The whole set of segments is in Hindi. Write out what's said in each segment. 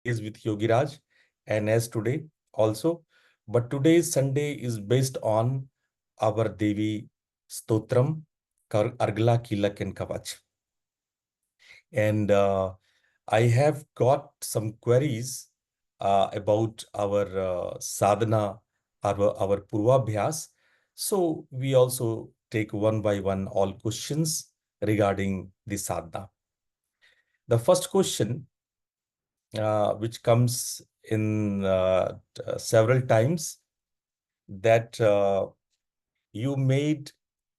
is with Yogiraj and as today also. But today's Sunday is based on our Devi Stotram, Argala Kilak and Kavach. And I have got some queries about our sadhana, our Purvabhyas. So we also take one by one all questions regarding the sadhana. The first question, which comes in several times, that you made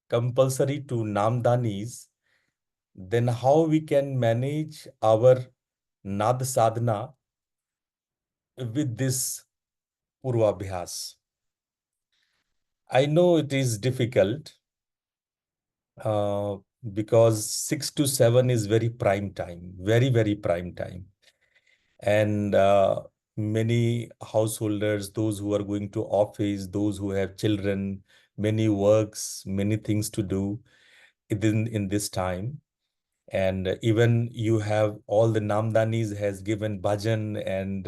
compulsory to Namdanis, then how we can manage our Nad sadhana with this Purvabhyas? I know it is difficult uh, because 6 to 7 is very prime time, very, very prime time. And many householders, those who are going to office, those who have children, many works, many things to do in this time. And even you have all the Namdanis has given bhajan and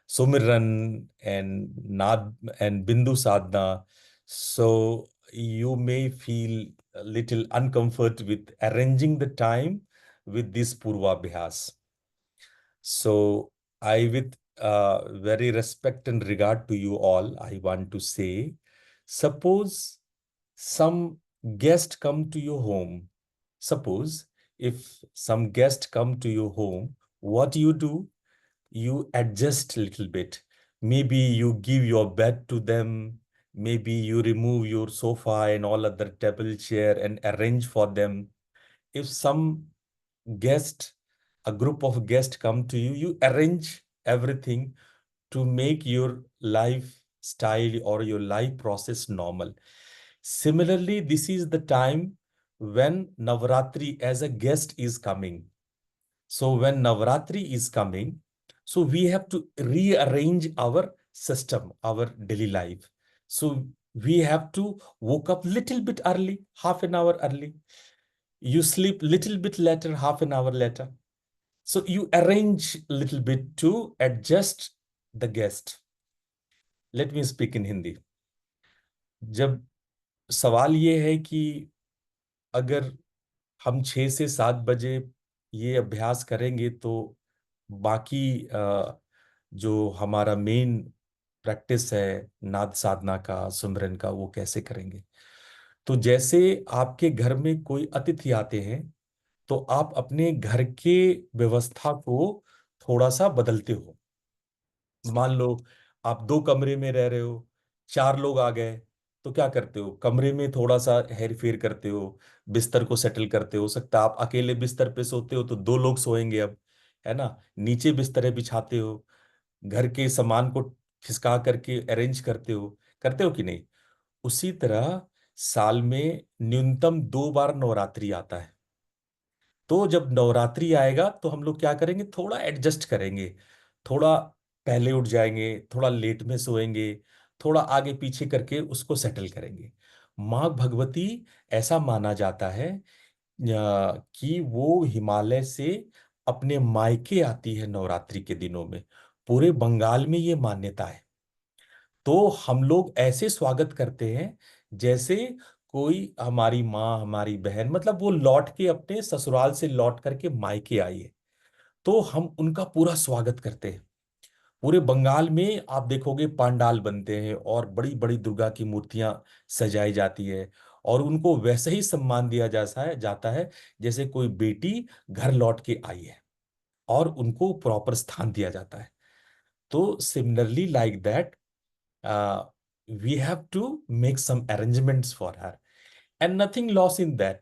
Sumiran and Nad and Bindu Sadhana. So you may feel a little uncomfort with arranging the time with this Purvabhyas. So I, with very respect and regard to you all, I want to say, suppose some guest come to your home. Suppose if some guest come to your home, what you do? You adjust a little bit. Maybe you give your bed to them. Maybe you remove your sofa and all other table chair and arrange for them. If some guest, a group of guests come to you, you arrange everything to make your lifestyle or your life process normal. Similarly, this is the time when Navratri as a guest is coming. So when Navratri is coming, so we have to rearrange our system, our daily life. So we have to woke up little bit early, half an hour early. You sleep little bit later, half an hour later. So you arrange a little bit to adjust the guest. Let me speak in Hindi. जब सवाल ये है कि अगर हम 6 से 7 बजे ये अभ्यास करेंगे तो बाकी जो हमारा मेन प्रैक्टिस है नाद साधना का, सुमिरन का, वो कैसे करेंगे? तो जैसे आपके घर में कोई अतिथि आते हैं तो आप अपने घर के व्यवस्था को थोड़ा सा बदलते हो। मान लो आप 2 कमरे में रह रहे हो, 4 लोग आ गए, तो क्या करते हो? कमरे में थोड़ा सा हेर फेर करते हो, बिस्तर को सेटल करते हो सकता है आप अकेले बिस्तर पे सोते हो तो 2 लोग सोएंगे अब, है ना? नीचे बिस्तर बिछाते हो, घर के सामान को खिसका करके अरेंज करते हो कि नहीं? उसी तरह साल में न्यूनतम 2 बार नवरात्रि आता है। तो जब नवरात्रि आएगा तो हम लोग क्या करेंगे? थोड़ा एडजस्ट करेंगे, थोड़ा पहले उठ जाएंगे, थोड़ा लेट में सोएंगे, थोड़ा आगे पीछे करके उसको सेटल करेंगे। माँ भगवती, ऐसा माना जाता है कि वो हिमालय से अपने मायके आती है नवरात्रि के दिनों में। पूरे बंगाल में ये मान्यता है। तो हम लोग ऐसे स्वागत करते हैं जैसे कोई हमारी माँ, हमारी बहन, मतलब वो लौट के अपने ससुराल से लौट करके मायके आई है, तो हम उनका पूरा स्वागत करते हैं। पूरे बंगाल में आप देखोगे पंडाल बनते हैं और बड़ी बड़ी दुर्गा की मूर्तियां सजाई जाती है और उनको वैसे ही सम्मान दिया जाता है जैसे कोई बेटी घर लौट के आई है, और उनको प्रॉपर स्थान दिया जाता है। तो similarly like that, we have to make some arrangements for her and nothing loss in that.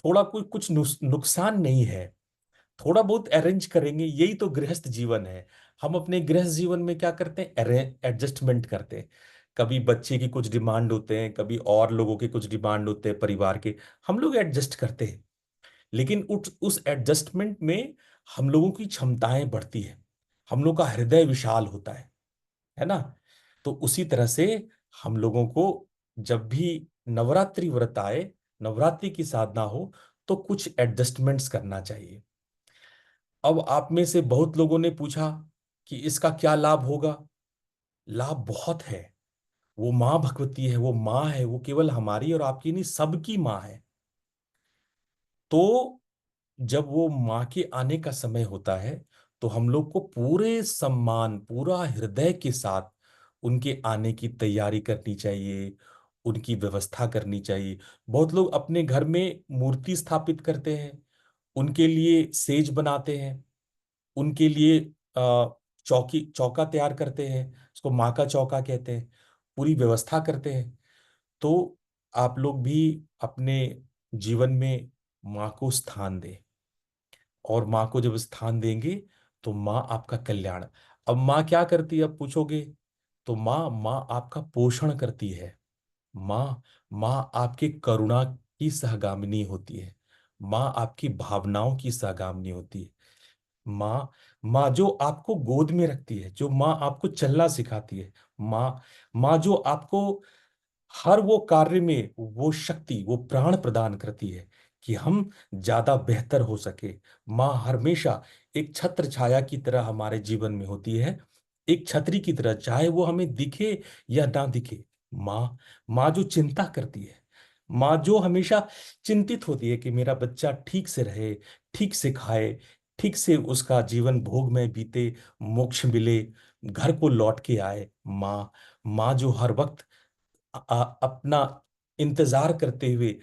थोड़ा कुछ नुकसान नहीं है, थोड़ा बहुत अरेंज करेंगे, यही तो गृहस्थ जीवन है। हम अपने गृहस्थ जीवन में क्या करते हैं? एडजस्टमेंट करते हैं। कभी बच्चे की कुछ डिमांड होते हैं, कभी और लोगों के कुछ डिमांड होते हैं परिवार के, हम लोग एडजस्ट करते हैं। लेकिन उस एडजस्टमेंट में हम लोगों की क्षमताएं बढ़ती है, हम लोग का हृदय विशाल होता है ना? तो उसी तरह से हम लोगों को जब भी नवरात्रि व्रत आए, नवरात्रि की साधना हो, तो कुछ एडजस्टमेंट्स करना चाहिए। अब आप में से बहुत लोगों ने पूछा कि इसका क्या लाभ होगा। लाभ बहुत है। वो माँ भगवती है, वो माँ है, वो केवल हमारी और आपकी नहीं, सबकी माँ है। तो जब वो माँ के आने का समय होता है, तो हम लोग को पूरे सम्मान, पूरा हृदय के साथ उनके आने की तैयारी करनी चाहिए, उनकी व्यवस्था करनी चाहिए। बहुत लोग अपने घर में मूर्ति स्थापित करते हैं, उनके लिए सेज बनाते हैं, उनके लिए चौकी चौका तैयार करते हैं, उसको माँ का चौका कहते हैं, पूरी व्यवस्था करते हैं। तो आप लोग भी अपने जीवन में माँ को स्थान दें, और माँ को जब स्थान देंगे तो माँ आपका कल्याण। अब माँ क्या करती है, अब पूछोगे, तो माँ माँ आपका पोषण करती है। माँ माँ आपकी करुणा की सहगामिनी होती है। माँ आपकी भावनाओं की सहगामिनी होती है। माँ माँ जो आपको गोद में रखती है, जो माँ आपको चलना सिखाती है। माँ माँ जो आपको हर वो कार्य में वो शक्ति, वो प्राण प्रदान करती है कि हम ज्यादा बेहतर हो सके। माँ हमेशा एक छत्र छाया की तरह हमारे जीवन में होती है, एक छतरी की तरह, चाहे वो हमें दिखे या ना दिखे। माँ माँ जो चिंता करती है, माँ जो हमेशा चिंतित होती है कि मेरा बच्चा ठीक से रहे, ठीक से खाए, ठीक से उसका जीवन भोग में बीते, मोक्ष मिले, घर को लौट के आए। माँ माँ जो हर वक्त अपना इंतजार करते हुए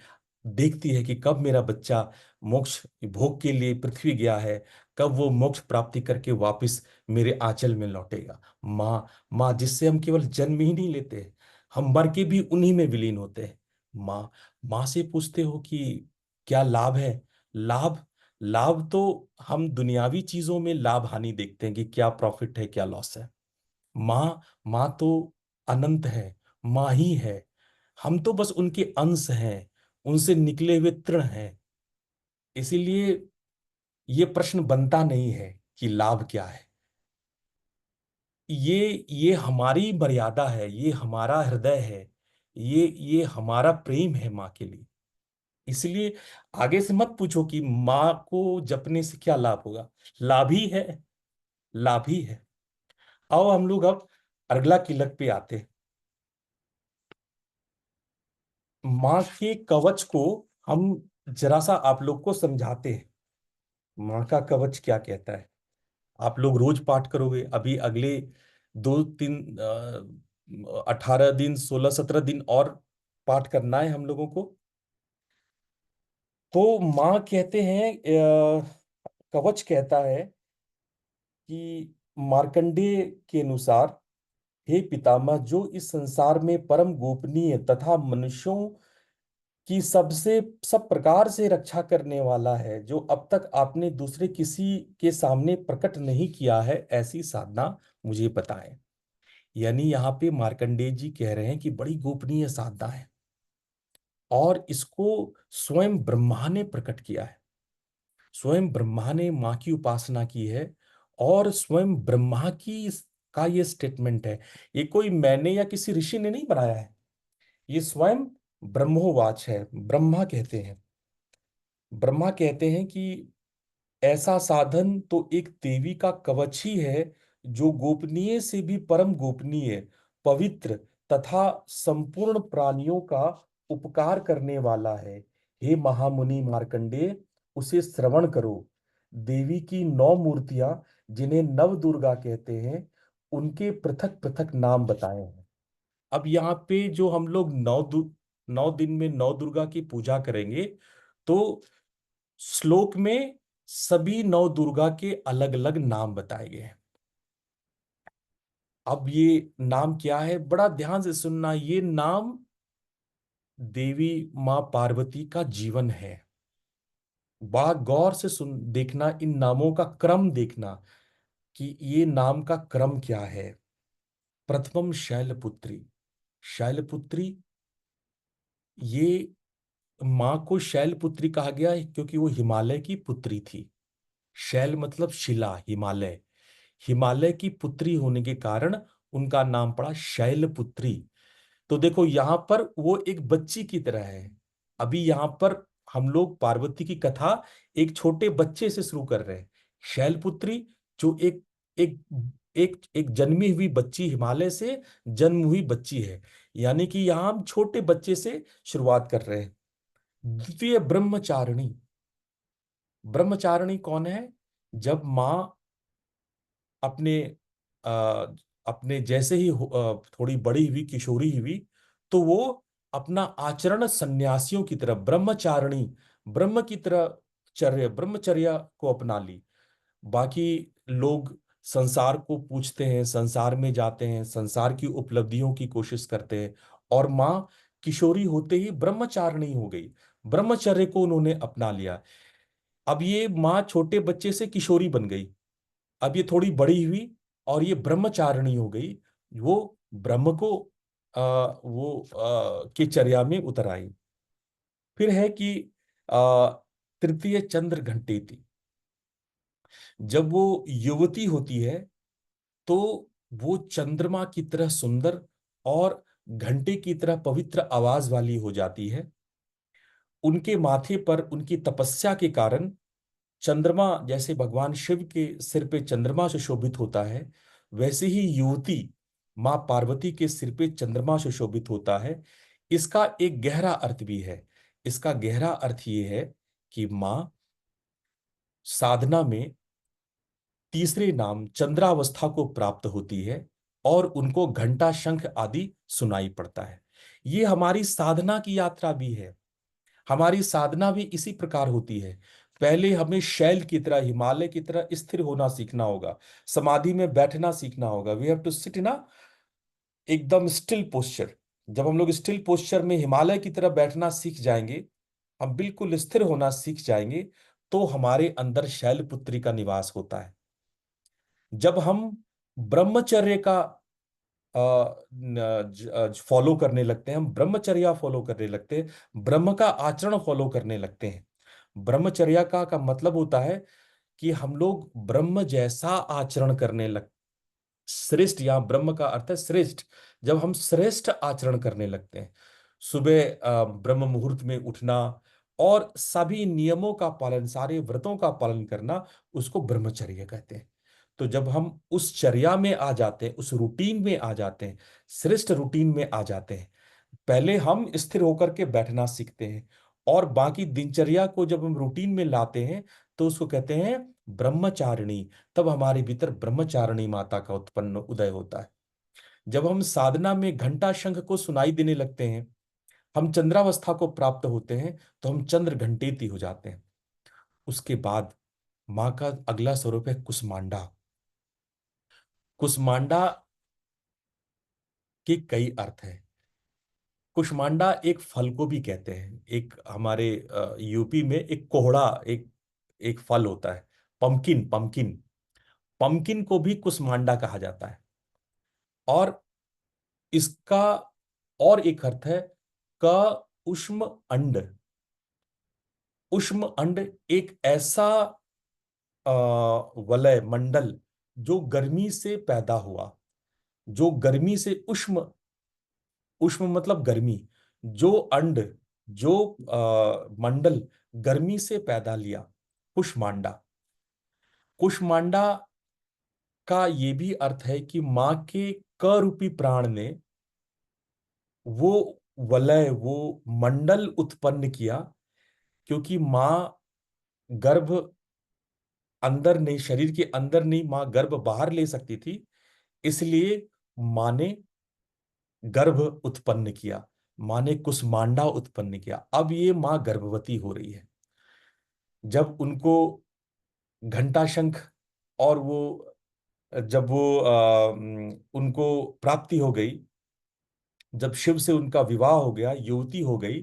देखती है कि कब मेरा बच्चा मोक्ष भोग के लिए पृथ्वी गया है, कब वो मोक्ष प्राप्ति करके वापस मेरे आंचल में लौटेगा। माँ माँ जिससे हम केवल जन्म ही नहीं लेते हैं, हम मर के भी उन्हीं में विलीन होते हैं। माँ माँ से पूछते हो कि क्या लाभ है। लाभ लाभ तो हम दुनियावी चीजों में लाभ हानि देखते हैं कि क्या प्रॉफिट है, क्या लॉस है। माँ माँ तो अनंत है, माँ ही है। हम तो बस उनके अंश हैं, उनसे निकले हुए तृण हैं। इसीलिए ये प्रश्न बनता नहीं है कि लाभ क्या है। ये हमारी मर्यादा है, ये हमारा हृदय है, ये हमारा प्रेम है माँ के लिए। इसलिए आगे से मत पूछो कि माँ को जपने से क्या लाभ होगा। लाभ ही है, लाभ ही है। आओ हम लोग अब अर्गला किलक पे आते हैं। माँ के कवच को हम जरा सा आप लोग को समझाते हैं। माँ का कवच क्या कहता है। आप लोग रोज पाठ करोगे, अभी अगले 18 दिन, 16-17 दिन और पाठ करना है हम लोगों को। तो माँ कहते हैं, कवच कहता है कि मार्कंडेय के अनुसार, हे पितामह, जो इस संसार में परम गोपनीय तथा मनुष्यों कि सबसे सब प्रकार से रक्षा करने वाला है, जो अब तक आपने दूसरे किसी के सामने प्रकट नहीं किया है, ऐसी साधना मुझे बताएं। यानी यहाँ पे मार्कंडेय जी कह रहे हैं कि बड़ी गोपनीय साधना है, और इसको स्वयं ब्रह्मा ने प्रकट किया है। स्वयं ब्रह्मा ने माँ की उपासना की है, और स्वयं ब्रह्मा की का ये स्टेटमेंट है। ये कोई मैंने या किसी ऋषि ने नहीं बनाया है, ये स्वयं ब्रह्मोवाच है। ब्रह्मा कहते हैं कि ऐसा साधन तो एक देवी का कवच ही है, जो गोपनीय से भी परम गोपनीय, पवित्र तथा संपूर्ण प्राणियों का उपकार करने वाला है। हे महामुनि मार्कंडेय, उसे श्रवण करो। देवी की 9 मूर्तियां, जिन्हें नव दुर्गा कहते हैं, उनके पृथक पृथक नाम बताए हैं। अब यहाँ पे जो हम लोग 9 दिन में 9 दुर्गा की पूजा करेंगे, तो श्लोक में सभी 9 दुर्गा के अलग अलग नाम बताए गए हैं। अब ये नाम क्या है, बड़ा ध्यान से सुनना। ये नाम देवी माँ पार्वती का जीवन है। बड़ा गौर से सुन देखना, इन नामों का क्रम देखना कि ये नाम का क्रम क्या है। प्रथमम शैलपुत्री। शैलपुत्री, ये माँ को शैलपुत्री कहा गया है क्योंकि वो हिमालय की पुत्री थी। शैल मतलब शिला, हिमालय। हिमालय की पुत्री होने के कारण उनका नाम पड़ा शैलपुत्री। तो देखो यहां पर वो एक बच्ची की तरह है। अभी यहां पर हम लोग पार्वती की कथा एक छोटे बच्चे से शुरू कर रहे हैं। शैलपुत्री जो एक एक एक एक जन्मी हुई बच्ची, हिमालय से जन्म हुई बच्ची है, यानी कि यहां हम छोटे बच्चे से शुरुआत कर रहे हैं। द्वितीय ब्रह्मचारिणी। ब्रह्मचारिणी कौन है? जब माँ अपने आ, अपने जैसे ही थोड़ी बड़ी हुई, किशोरी हुई, तो वो अपना आचरण सन्यासियों की तरह, ब्रह्मचारिणी, ब्रह्म की तरह ब्रह्मचर्या को अपना ली। बाकी लोग संसार को पूछते हैं, संसार में जाते हैं, संसार की उपलब्धियों की कोशिश करते हैं, और माँ किशोरी होते ही ब्रह्मचारिणी हो गई, ब्रह्मचर्य को उन्होंने अपना लिया। अब ये माँ छोटे बच्चे से किशोरी बन गई, अब ये थोड़ी बड़ी हुई और ये ब्रह्मचारिणी हो गई। वो ब्रह्म को की चर्या में उतर आई। फिर है कि तृतीय चंद्र घंटेती। जब वो युवती होती है तो वो चंद्रमा की तरह सुंदर और घंटे की तरह पवित्र आवाज वाली हो जाती है। उनके माथे पर उनकी तपस्या के कारण चंद्रमा, जैसे भगवान शिव के सिर पे चंद्रमा सुशोभित होता है, वैसे ही युवती मां पार्वती के सिर पे चंद्रमा सुशोभित होता है। इसका एक गहरा अर्थ भी है। इसका गहरा अर्थ ये है कि मां साधना में तीसरे नाम चंद्रावस्था को प्राप्त होती है और उनको घंटा शंख आदि सुनाई पड़ता है। ये हमारी साधना की यात्रा भी है। हमारी साधना भी इसी प्रकार होती है। पहले हमें शैल की तरह, हिमालय की तरह स्थिर होना सीखना होगा, समाधि में बैठना सीखना होगा। We have to sit in एकदम स्टिल पोस्चर। जब हम लोग स्टिल पोस्चर में हिमालय की तरह बैठना सीख जाएंगे, हम बिल्कुल स्थिर होना सीख जाएंगे, तो हमारे अंदर शैलपुत्री का निवास होता है। जब हम ब्रह्मचर्य का फॉलो करने लगते हैं, हम ब्रह्मचर्या फॉलो करने लगते हैं, ब्रह्म का आचरण फॉलो करने लगते हैं। ब्रह्मचर्या का मतलब होता है कि हम लोग ब्रह्म जैसा आचरण करने लग, श्रेष्ठ, यहाँ ब्रह्म का अर्थ है श्रेष्ठ। जब हम श्रेष्ठ आचरण करने लगते हैं, सुबह ब्रह्म मुहूर्त में उठना और सभी नियमों का पालन, सारे व्रतों का पालन करना, उसको ब्रह्मचर्य कहते हैं। तो जब हम उस चर्या में आ जाते हैं, उस रूटीन में आ जाते हैं, श्रेष्ठ रूटीन में आ जाते हैं, पहले हम स्थिर होकर के बैठना सीखते हैं, और बाकी दिनचर्या को जब हम रूटीन में लाते हैं तो उसको कहते हैं ब्रह्मचारिणी। तब हमारे भीतर ब्रह्मचारिणी माता का उत्पन्न उदय होता है। जब हम साधना में घंटा शंख को सुनाई देने लगते हैं, हम चंद्रावस्था को प्राप्त होते हैं, तो हम चंद्र घंटेती हो जाते हैं। उसके बाद माँ का अगला स्वरूप है कुसमांडा। कुसमांडा के कई अर्थ हैं। कुष्मांडा एक फल को भी कहते हैं। एक हमारे यूपी में एक कोहड़ा, एक एक फल होता है, पंकिन, पंकिन। पंकिन को भी कुष्मांडा कहा जाता है। और इसका और एक अर्थ है क उष्म अंड। उष्म अंड एक ऐसा वलय मंडल जो गर्मी से पैदा हुआ, जो गर्मी से उष्म, उष्म मतलब गर्मी, जो अंड, जो मंडल गर्मी से पैदा लिया, कुष्मांडा। कुष्मांडा का ये भी अर्थ है कि मां के क रूपी प्राण ने वो वलय, वो मंडल उत्पन्न किया, क्योंकि मां गर्भ अंदर नहीं, शरीर के अंदर नहीं, मां गर्भ बाहर ले सकती थी, इसलिए मां ने गर्भ उत्पन्न किया, मां ने कुष्मांडा उत्पन्न किया। अब ये मां गर्भवती हो रही है। जब उनको घंटा शंख और वो, जब वो उनको प्राप्ति हो गई, जब शिव से उनका विवाह हो गया, युवती हो गई,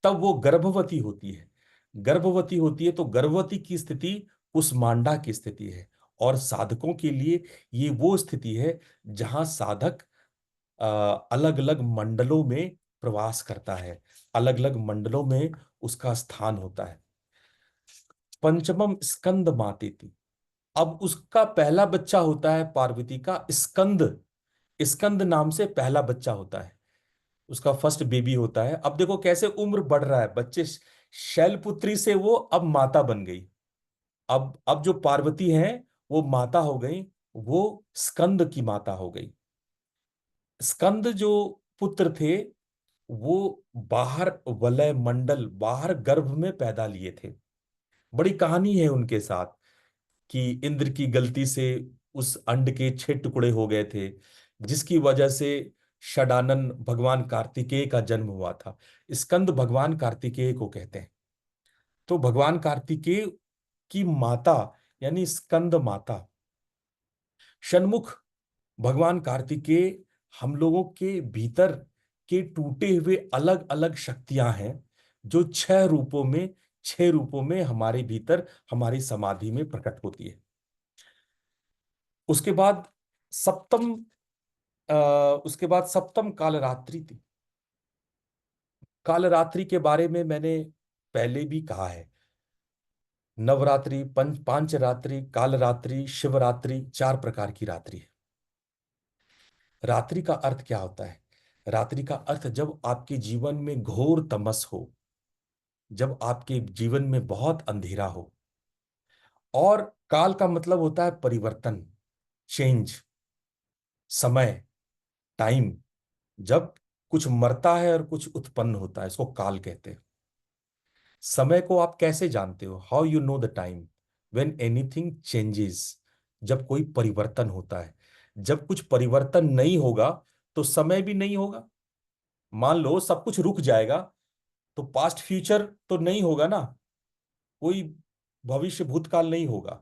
तब वो गर्भवती होती है। गर्भवती होती है तो गर्भवती की स्थिति कुष्मांडा की स्थिति है। और साधकों के लिए ये वो स्थिति है जहां साधक अलग अलग मंडलों में प्रवास करता है, अलग अलग मंडलों में उसका स्थान होता है। पंचमम स्कंद मातेति। अब उसका पहला बच्चा होता है पार्वती का स्कंद। स्कंद नाम से पहला बच्चा होता है, उसका फर्स्ट बेबी होता है। अब देखो कैसे उम्र बढ़ रहा है, बच्चे शैलपुत्री से वो अब माता बन गई। अब जो पार्वती हैं वो माता हो गई, वो स्कंद की माता हो गई। स्कंद जो पुत्र थे वो बाहर वलय मंडल, बाहर गर्भ में पैदा लिए थे। बड़ी कहानी है उनके साथ कि इंद्र की गलती से उस अंड के 6 टुकड़े हो गए थे, जिसकी वजह से षडानन भगवान कार्तिकेय का जन्म हुआ था। स्कंद भगवान कार्तिकेय को कहते हैं। तो भगवान कार्तिकेय की माता यानी स्कंद माता, षणमुख भगवान कार्तिकेय हम लोगों के भीतर के टूटे हुए अलग अलग शक्तियां हैं, जो 6 रूपों में हमारे भीतर हमारी समाधि में प्रकट होती है। उसके बाद सप्तम अ, उसके बाद सप्तम कालरात्रि थी। कालरात्रि के बारे में मैंने पहले भी कहा है। नवरात्रि, पांच रात्रि, कालरात्रि, शिवरात्रि, 4 प्रकार की रात्रि है। रात्रि का अर्थ क्या होता है? रात्रि का अर्थ जब आपके जीवन में घोर तमस हो, जब आपके जीवन में बहुत अंधेरा हो। और काल का मतलब होता है परिवर्तन, चेंज, समय, टाइम। जब कुछ मरता है और कुछ उत्पन्न होता है, इसको काल कहते हैं। समय को आप कैसे जानते हो? How you know the time? When anything changes, जब कोई परिवर्तन होता है। जब कुछ परिवर्तन नहीं होगा तो समय भी नहीं होगा। मान लो सब कुछ रुक जाएगा तो पास्ट फ्यूचर तो नहीं होगा ना, कोई भविष्य भूतकाल नहीं होगा।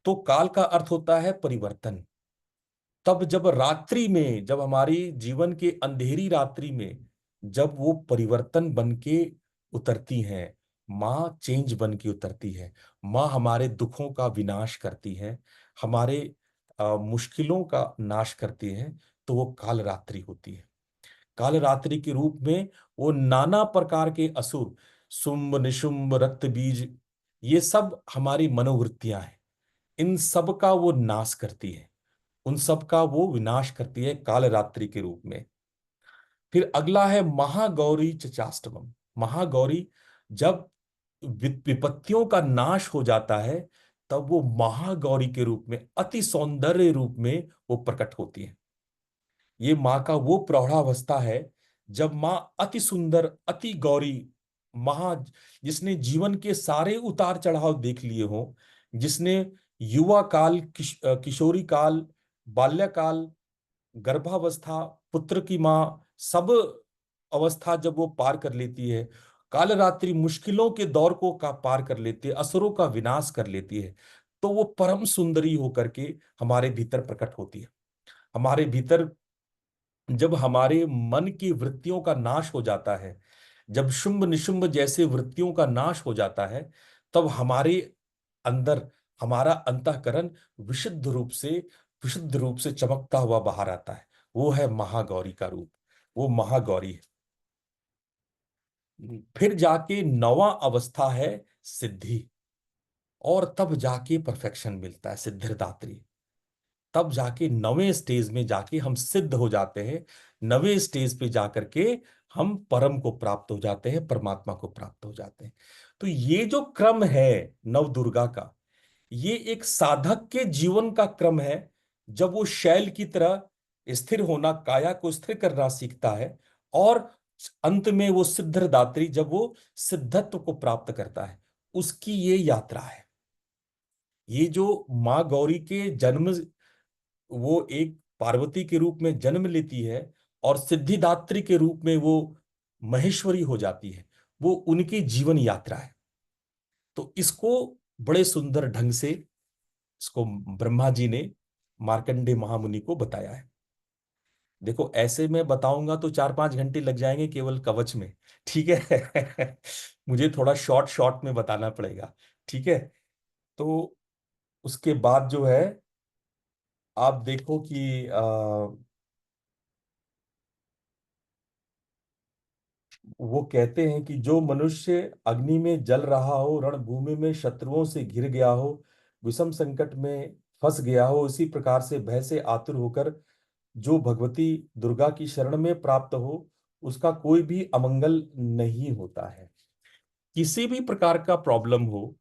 तो काल का अर्थ होता है परिवर्तन। तब जब रात्रि में, जब हमारी जीवन के अंधेरी रात्रि में जब वो परिवर्तन बन के उतरती हैं, माँ चेंज बन के उतरती है, माँ हमारे दुखों का विनाश करती है, हमारे मुश्किलों का नाश करती है, तो वो काल रात्रि होती है। काल रात्रि के रूप में वो नाना प्रकार के असुर, शुंभ निशुंभ रक्त बीज, ये सब हमारी मनोवृत्तियां हैं, इन सब का वो नाश करती है, उन सब का वो विनाश करती है काल रात्रि के रूप में। फिर अगला है महागौरी चचाष्टमम। महागौरी, जब विपत्तियों का नाश हो जाता है, तब वो महागौरी के रूप में, अति सौंदर्य रूप में वो प्रकट होती है। ये माँ का वो प्रौढ़ावस्था है जब माँ अति सुंदर, अति गौरी, महा, जिसने जीवन के सारे उतार चढ़ाव देख लिए हो, जिसने युवा काल, किशोरी काल, बाल्यकाल, गर्भावस्था, पुत्र की माँ, सब अवस्था जब वो पार कर लेती है, काल रात्रि मुश्किलों के दौर को का पार कर लेती है, असुरों का विनाश कर लेती है, तो वो परम सुंदरी होकर के हमारे भीतर प्रकट होती है। हमारे भीतर जब हमारे मन की वृत्तियों का नाश हो जाता है, जब शुंभ निशुंभ जैसे वृत्तियों का नाश हो जाता है, तब हमारे अंदर हमारा अंतःकरण विशुद्ध रूप से चमकता हुआ बाहर आता है। वो है महागौरी का रूप, वो महागौरी है। फिर जाके नौवां अवस्था है सिद्धि, और तब जाके परफेक्शन मिलता है, सिद्धिदात्री। तब जाके नवे स्टेज में जाके हम सिद्ध हो जाते हैं, नवे स्टेज पे जाकर के हम परम को प्राप्त हो जाते हैं, परमात्मा को प्राप्त हो जाते हैं। तो ये जो क्रम है नव दुर्गा का, ये एक साधक के जीवन का क्रम है। जब वो शैल की तरह स्थिर होना, काया को स्थिर करना सीखता है, और अंत में वो सिद्धिदात्री जब वो सिद्धत्व को प्राप्त करता है, उसकी ये यात्रा है। ये जो माँ गौरी के जन्म, वो एक पार्वती के रूप में जन्म लेती है और सिद्धिदात्री के रूप में वो महेश्वरी हो जाती है, वो उनकी जीवन यात्रा है। तो इसको बड़े सुंदर ढंग से, इसको ब्रह्मा जी ने मार्कंडे महामुनि को बताया है। देखो ऐसे मैं बताऊंगा तो 4-5 घंटे लग जाएंगे केवल कवच में, ठीक है। मुझे थोड़ा शॉर्ट शॉर्ट में बताना पड़ेगा, ठीक है। तो उसके बाद जो है, आप देखो कि वो कहते हैं कि जो मनुष्य अग्नि में जल रहा हो, रणभूमि में शत्रुओं से घिर गया हो, विषम संकट में फंस गया हो, इसी प्रकार से भय से आतुर होकर जो भगवती दुर्गा की शरण में प्राप्त हो, उसका कोई भी अमंगल नहीं होता है। किसी भी प्रकार का प्रॉब्लम हो,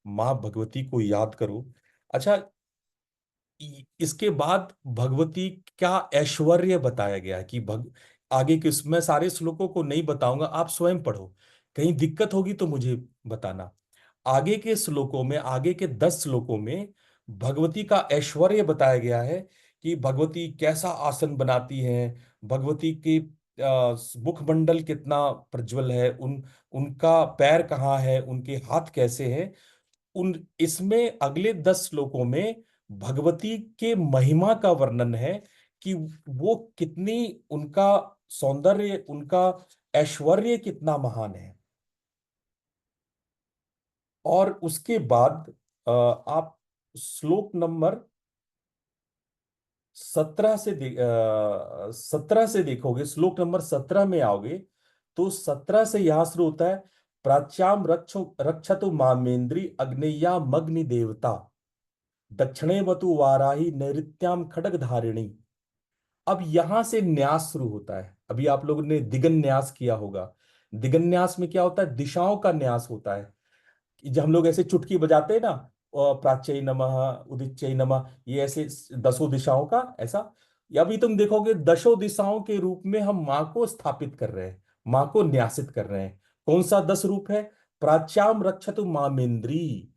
माँ भगवती को याद करो। अच्छा, इसके बाद भगवती का ऐश्वर्य बताया गया है कि आगे के, मैं सारे श्लोकों को नहीं बताऊंगा, आप स्वयं पढ़ो, कहीं दिक्कत होगी तो मुझे बताना। आगे के श्लोकों में, आगे के 10 श्लोकों में भगवती का ऐश्वर्य बताया गया है कि भगवती कैसा आसन बनाती हैं, भगवती की मुखमंडल कितना प्रज्वल है, उनका पैर कहाँ है, उनके हाथ कैसे हैं। उन इसमें अगले 10 श्लोकों में भगवती के महिमा का वर्णन है कि वो कितनी, उनका सौंदर्य, उनका ऐश्वर्य कितना महान है। और उसके बाद आप श्लोक नंबर 17 से देखोगे, श्लोक नंबर 17 में आओगे तो 17 से यहां शुरू होता है, प्राच्याम रक्षतु मामेन्द्री अग्नेया मग्नि देवता, दक्षिणे वतु वाराही नैऋत्याम खड्ग धारिणी। अब यहां से न्यास शुरू होता है। अभी आप लोगों ने दिगन न्यास किया होगा। दिगन न्यास में क्या होता है, दिशाओं का न्यास होता है। कि जब हम लोग ऐसे चुटकी बजाते हैं ना, प्राच्य नमः, उदिच्य नमः, ये ऐसे 10 दिशाओं का ऐसा। या अभी तुम देखोगे 10 दिशाओं के रूप में हम माँ को स्थापित कर रहे हैं, माँ को न्यासित कर रहे हैं। कौन सा 10 रूप है? प्राच्याम रक्षतु मामेन्द्री,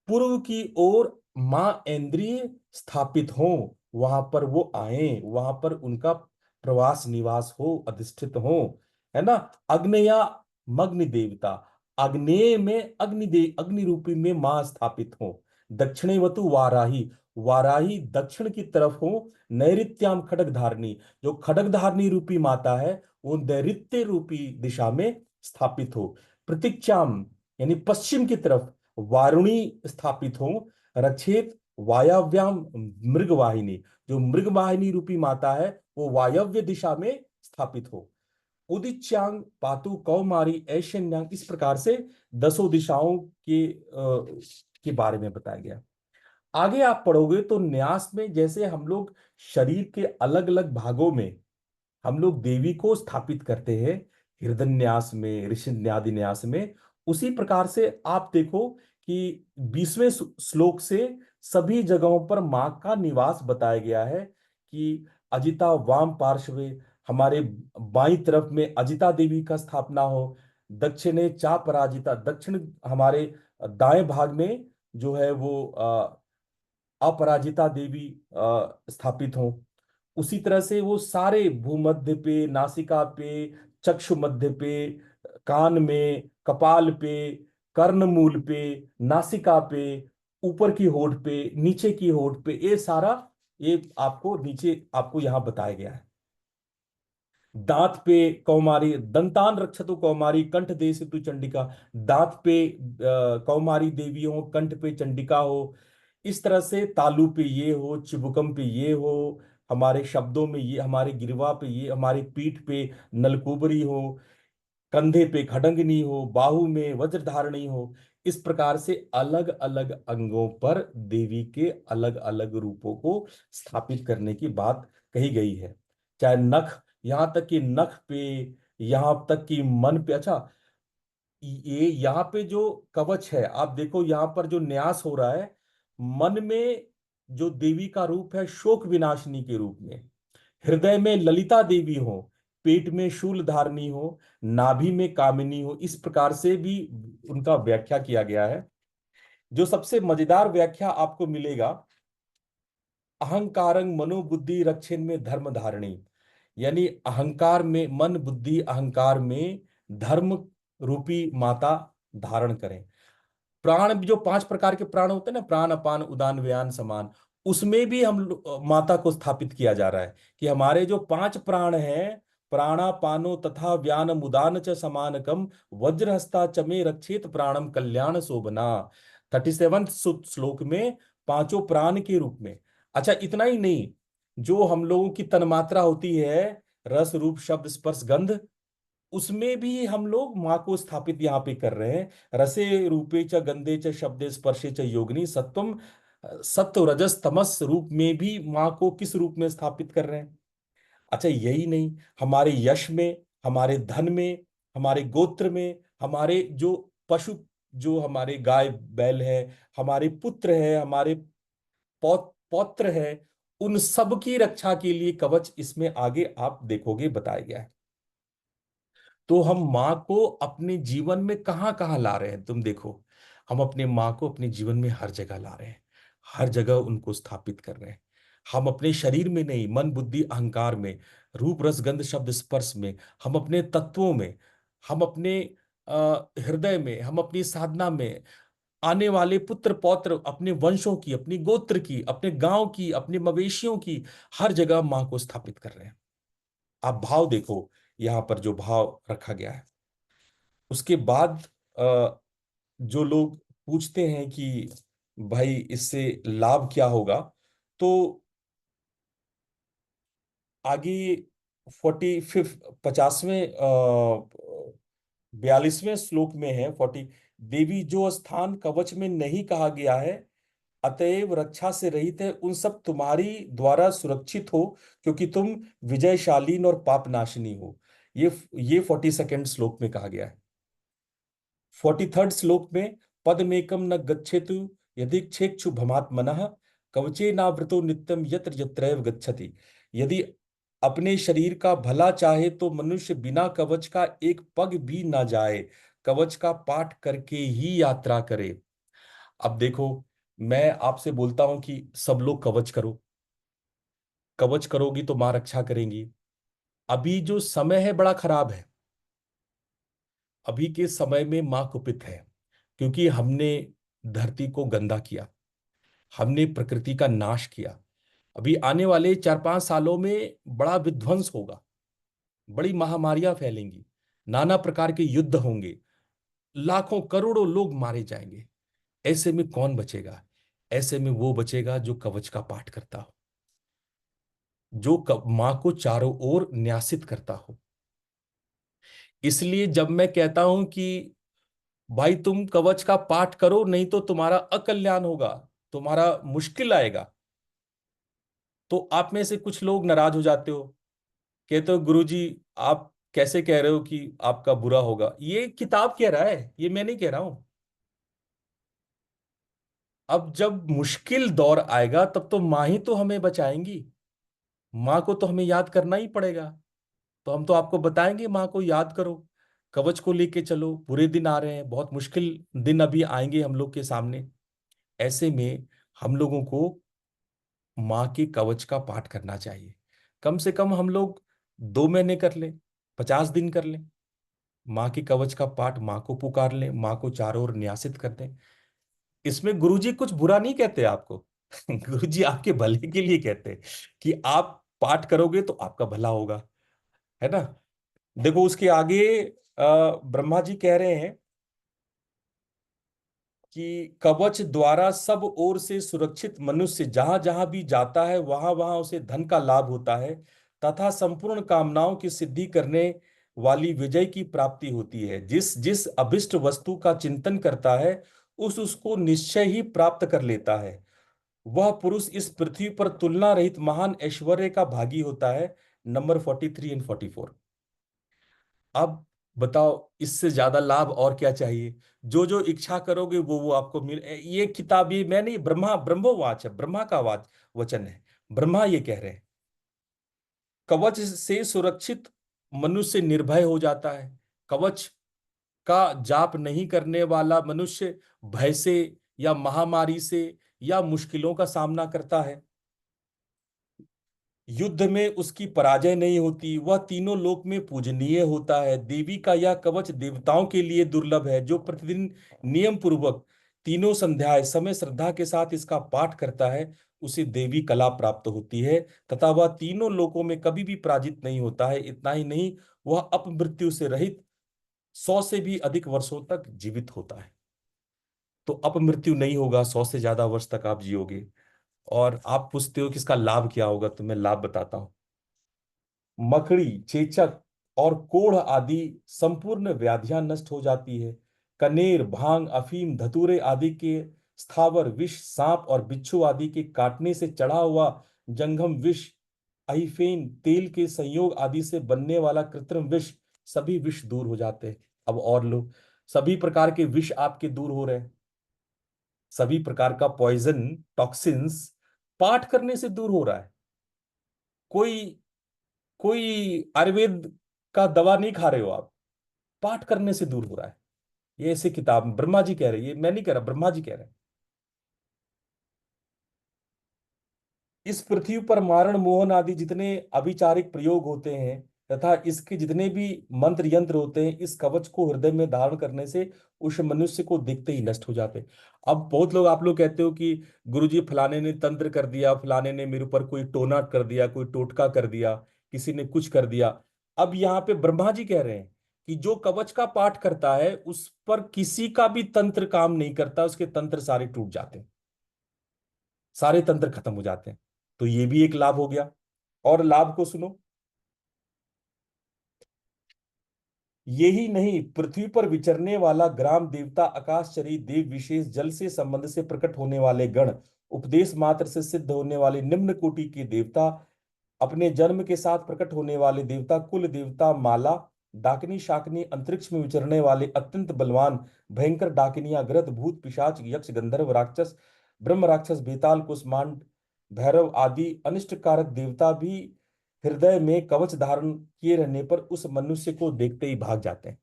पूर्व की ओर मां इंद्रिय स्थापित हो, वहां पर वो आए, वहां पर उनका प्रवास निवास हो, अधिष्ठित हो, है ना। अग्नया मग्नि देवता, अग्नेय में अग्नि रूपी में मां स्थापित हो। दक्षिणे वतु वाराही, वाराही दक्षिण की तरफ हो। नैऋत्याम खड्ग धारणी, जो खड्ग धारणी रूपी माता है वो नैऋत्य रूपी दिशा में स्थापित हो। प्रतीक्षाम, यानी पश्चिम की तरफ वारुणी स्थापित हो। रक्षेत वायव्याम मृगवाहिनी, जो मृगवाहिनी रूपी माता है वो वायव्य दिशा में स्थापित हो। उदिच्यांग पातु कौमारी ऐशन्यांग, इस प्रकार से 10 दिशाओं के बारे में बताया गया। आगे आप पढ़ोगे तो न्यास में जैसे हम लोग शरीर के अलग अलग भागों में हम लोग देवी को स्थापित करते हैं, हृदयन्यास में, ऋषिन्यादि न्यास में, उसी प्रकार से आप देखो कि 20वें श्लोक से सभी जगहों पर मां का निवास बताया गया है कि अजिता वाम पार्श्वे, हमारे बाई तरफ में अजिता देवी का स्थापना हो। दक्षिणे चा पराजिता, दक्षिण हमारे दाएं भाग में जो है वो अपराजिता देवी स्थापित हो। उसी तरह से वो सारे भूमध्य पे, नासिका पे, चक्षु मध्य पे, कान में, कपाल पे, कर्णमूल पे, नासिका पे, ऊपर की होठ पे, नीचे की होठ पे, ये सारा, ये आपको नीचे आपको यहां बताया गया है। दांत पे कौमारी, दंतान रक्षतु कौमारी कंठ दे तु चंडिका, दांत पे कौमारी देवी हो, कंठ पे चंडिका हो। इस तरह से तालू पे ये हो, चिबुकम पे ये हो, हमारे शब्दों में ये, हमारे गिरवा पे ये, हमारी पीठ पे नलकुबरी हो, कंधे पे खडंगिनी हो, बाहु में वज्रधारणी हो। इस प्रकार से अलग अलग अंगों पर देवी के अलग अलग रूपों को स्थापित करने की बात कही गई है। चाहे नख, यहां तक कि नख पे, यहां तक कि मन पे। अच्छा, ये यहाँ पे जो कवच है, आप देखो यहाँ पर जो न्यास हो रहा है, मन में जो देवी का रूप है शोक विनाशिनी के रूप में, हृदय में ललिता देवी हो, पेट में शूल धारणी हो, नाभि में कामिनी हो, इस प्रकार से भी उनका व्याख्या किया गया है। जो सबसे मजेदार व्याख्या आपको मिलेगा, अहंकारंग मनोबुद्धि रक्षण में धर्म धारणी, यानी अहंकार में, मन बुद्धि अहंकार में धर्म रूपी माता धारण करें। प्राण भी, जो 5 प्रकार के प्राण होते हैं ना, प्राण अपान उदान व्यान समान, उसमें भी माता को स्थापित किया जा रहा है कि हमारे जो 5 प्राण हैं, प्राणापानो तथा व्यान उदान च समानकम, वज्रहस्ता चमे रक्षेत प्राणम कल्याण शोभना। 37 श्लोक में पांचों प्राण के रूप में। अच्छा, इतना ही नहीं, जो हम लोगों की तन्मात्रा होती है, रस रूप शब्द स्पर्श गंध, उसमें भी हम लोग माँ को स्थापित यहाँ पे कर रहे हैं। रसे रूपे च गंधे च शब्दे स्पर्शे च योगिनी सत्वम, सत्व रजस तमस रूप में भी माँ को किस रूप में स्थापित कर रहे हैं। अच्छा, यही नहीं, हमारे यश में, हमारे धन में, हमारे गोत्र में, हमारे जो पशु, जो हमारे गाय बैल है, हमारे पुत्र है, हमारे पौत्र है, उन सब की रक्षा के लिए कवच इसमें आगे आप देखोगे बताया गया है। तो हम माँ को अपने जीवन में कहाँ कहाँ ला रहे हैं, तुम देखो। हम अपने माँ को अपने जीवन में हर जगह ला रहे हैं, हर जगह उनको स्थापित कर रहे हैं। हम अपने शरीर में नहीं, मन बुद्धि अहंकार में, रूप रस गंध शब्द स्पर्श में, हम अपने तत्वों में, हम अपने हृदय में, हम अपनी साधना में, आने वाले पुत्र पौत्र, अपने वंशों की, अपनी गोत्र की, अपने गांव की, अपने मवेशियों की, हर जगह माँ को स्थापित कर रहे हैं। आप भाव देखो, यहां पर जो भाव रखा गया है। उसके बाद जो लोग पूछते हैं कि भाई इससे लाभ क्या होगा, तो आगे 45 50वें 42वें श्लोक में है 40, देवी जो स्थान कवच में नहीं कहा गया है, अतएव रक्षा से रहित है, उन सब तुम्हारी द्वारा सुरक्षित हो, क्योंकि तुम विजयशालीन और पापनाशिनी हो। ये 42nd श्लोक में कहा गया है। 43rd श्लोक में पदमेकम न गच्छेतु यदि क्षेक्षु भमात्मनः कवचे नावृतो नित्यम यत्र यत्रैव गच्छति। यदि अपने शरीर का भला चाहे तो मनुष्य बिना कवच का एक पग भी ना जाए, कवच का पाठ करके ही यात्रा करे। अब देखो, मैं आपसे बोलता हूं कि सब लोग कवच करो, कवच करोगी तो मां रक्षा करेंगी। अभी जो समय है बड़ा खराब है, अभी के समय में मां कुपित है, क्योंकि हमने धरती को गंदा किया, हमने प्रकृति का नाश किया। अभी आने वाले 4-5 सालों में बड़ा विध्वंस होगा, बड़ी महामारियां फैलेंगी, नाना प्रकार के युद्ध होंगे, लाखों करोड़ों लोग मारे जाएंगे। ऐसे में कौन बचेगा? ऐसे में वो बचेगा जो कवच का पाठ करता हो, जो मां को चारों ओर न्यासित करता हो। इसलिए जब मैं कहता हूं कि भाई तुम कवच का पाठ करो, नहीं तो तुम्हारा अकल्याण होगा, तुम्हारा मुश्किल आएगा, तो आप में से कुछ लोग नाराज हो जाते हो, कहते हो गुरुजी आप कैसे कह रहे हो कि आपका बुरा होगा। ये किताब कह रहा है, ये मैं नहीं कह रहा हूं। अब जब मुश्किल दौर आएगा तब तो मां ही तो हमें बचाएंगी, मां को तो हमें याद करना ही पड़ेगा। तो हम तो आपको बताएंगे मां को याद करो, कवच को लेके चलो, बुरे दिन आ रहे हैं, बहुत मुश्किल दिन अभी आएंगे हम लोग के सामने। ऐसे में हम लोगों को माँ के कवच का पाठ करना चाहिए। कम से कम हम लोग 2 महीने कर लें, 50 दिन कर लें, माँ के कवच का पाठ, माँ को पुकार लें, माँ को चारों ओर न्यासित कर दें। इसमें गुरुजी कुछ बुरा नहीं कहते आपको। गुरुजी आपके भले के लिए कहते हैं कि आप पाठ करोगे तो आपका भला होगा, है ना। देखो उसके आगे ब्रह्मा जी कह रहे हैं कि कवच द्वारा सब ओर से सुरक्षित मनुष्य जहां जहां भी जाता है वहां वहां उसे धन का लाभ होता है, तथा संपूर्ण कामनाओं की सिद्धि करने वाली विजय की प्राप्ति होती है। जिस जिस अभिष्ट वस्तु का चिंतन करता है उस उसको निश्चय ही प्राप्त कर लेता है। वह पुरुष इस पृथ्वी पर तुलना रहित महान ऐश्वर्य का भागी होता है। Number 43 and 44। अब बताओ इससे ज्यादा लाभ और क्या चाहिए? जो जो इच्छा करोगे वो आपको मिल। ये किताब, ये मैं नहीं, ब्रह्मा, ब्रह्मोवाच है, ब्रह्मा का वचन है। ब्रह्मा ये कह रहे हैं कवच से सुरक्षित मनुष्य निर्भय हो जाता है। कवच का जाप नहीं करने वाला मनुष्य भय से या महामारी से या मुश्किलों का सामना करता है। युद्ध में उसकी पराजय नहीं होती, वह तीनों लोक में पूजनीय होता है। देवी का यह कवच देवताओं के लिए दुर्लभ है। जो प्रतिदिन नियम पूर्वक तीनों संध्याएं समय श्रद्धा के साथ इसका पाठ करता है उसे देवी कला प्राप्त होती है, तथा वह तीनों लोकों में कभी भी पराजित नहीं होता है। इतना ही नहीं, वह अपमृत्यु से रहित 100 से भी अधिक वर्षों तक जीवित होता है। तो अपमृत्यु नहीं होगा, 100 से ज्यादा वर्ष तक आप जियोगे। और आप पूछते हो कि इसका लाभ क्या होगा, तो मैं लाभ बताता हूं। मकड़ी, चेचक और कोढ़ आदि संपूर्ण व्याधियां नष्ट हो जाती है। कनेर, भांग, अफीम, धतूरे आदि के स्थावर विष, सांप और बिच्छू आदि के काटने से चढ़ा हुआ जंगम विष, अहिफेन तेल के संयोग आदि से बनने वाला कृत्रिम विष, सभी विष दूर हो जाते हैं। अब और लो, सभी प्रकार के विष आपके दूर हो रहे हैं, सभी प्रकार का पॉइजन, टॉक्सिन्स पाठ करने से दूर हो रहा है। कोई कोई आयुर्वेद का दवा नहीं खा रहे हो आप, पाठ करने से दूर हो रहा है। ये ऐसे किताब ब्रह्मा जी कह रहे हैं, ये मैं नहीं कह रहा, ब्रह्मा जी कह रहे हैं। इस पृथ्वी पर मारण मोहन आदि जितने अभिचारिक प्रयोग होते हैं तथा इसके जितने भी मंत्र यंत्र होते हैं, इस कवच को हृदय में धारण करने से उस मनुष्य को देखते ही नष्ट हो जाते हैं। अब बहुत लोग, आप लोग कहते हो कि गुरुजी फलाने ने तंत्र कर दिया, फलाने ने मेरे ऊपर कोई टोना कर दिया, कोई टोटका कर दिया, किसी ने कुछ कर दिया। अब यहाँ पे ब्रह्मा जी कह रहे हैं कि जो कवच का पाठ करता है उस पर किसी का भी तंत्र काम नहीं करता, उसके तंत्र सारे टूट जाते हैं, सारे तंत्र खत्म हो जाते हैं। तो ये भी एक लाभ हो गया। और लाभ को सुनो, यही नहीं, पृथ्वी पर विचरने वाला ग्राम देवता, आकाशचरी देव, विशेष जल से संबंध से प्रकट होने वाले गण, उपदेश मात्र से सिद्ध होने वाले निम्न कोटि के देवता, अपने जन्म के साथ प्रकट होने वाले देवता, कुल देवता, माला डाकिनी शाकिनी, अंतरिक्ष में विचरने वाले अत्यंत बलवान भयंकर डाकिनियां, ग्रध, भूत, पिशाच, यक्ष, गंधर्व, राक्षस, ब्रह्म राक्षस, बेताल, कुष्मांड, भैरव आदि अनिष्ट कारक देवता भी हृदय में कवच धारण किए रहने पर उस मनुष्य को देखते ही भाग जाते हैं।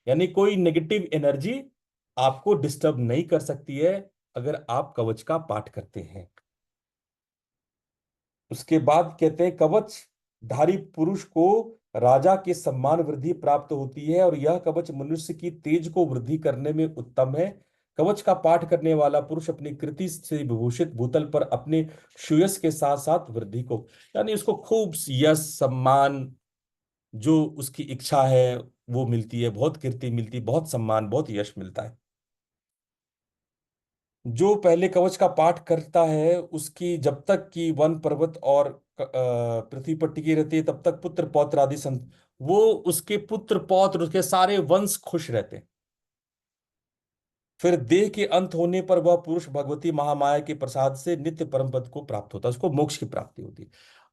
यानी कोई नेगेटिव एनर्जी आपको डिस्टर्ब नहीं कर सकती है अगर आप कवच का पाठ करते हैं। उसके बाद कहते हैं कवच धारी पुरुष को राजा के सम्मान वृद्धि प्राप्त होती है, और यह कवच मनुष्य की तेज को वृद्धि करने में उत्तम है। कवच का पाठ करने वाला पुरुष अपनी कृति से विभूषित भूतल पर अपने सुयश के साथ साथ वृद्धि को, यानी उसको खूब यश सम्मान, जो उसकी इच्छा है वो मिलती है, बहुत कीर्ति मिलती, बहुत सम्मान, बहुत यश मिलता है। जो पहले कवच का पाठ करता है उसकी जब तक कि वन पर्वत और पृथ्वी पर टिकी रहती है तब तक पुत्र पौत्र आदि संत, वो उसके पुत्र पौत्र उसके सारे वंश खुश रहते हैं। फिर देह के अंत होने पर वह पुरुष भगवती महामाया के प्रसाद से नित्य परम पद को प्राप्त होता है, उसको मोक्ष की प्राप्ति होती है।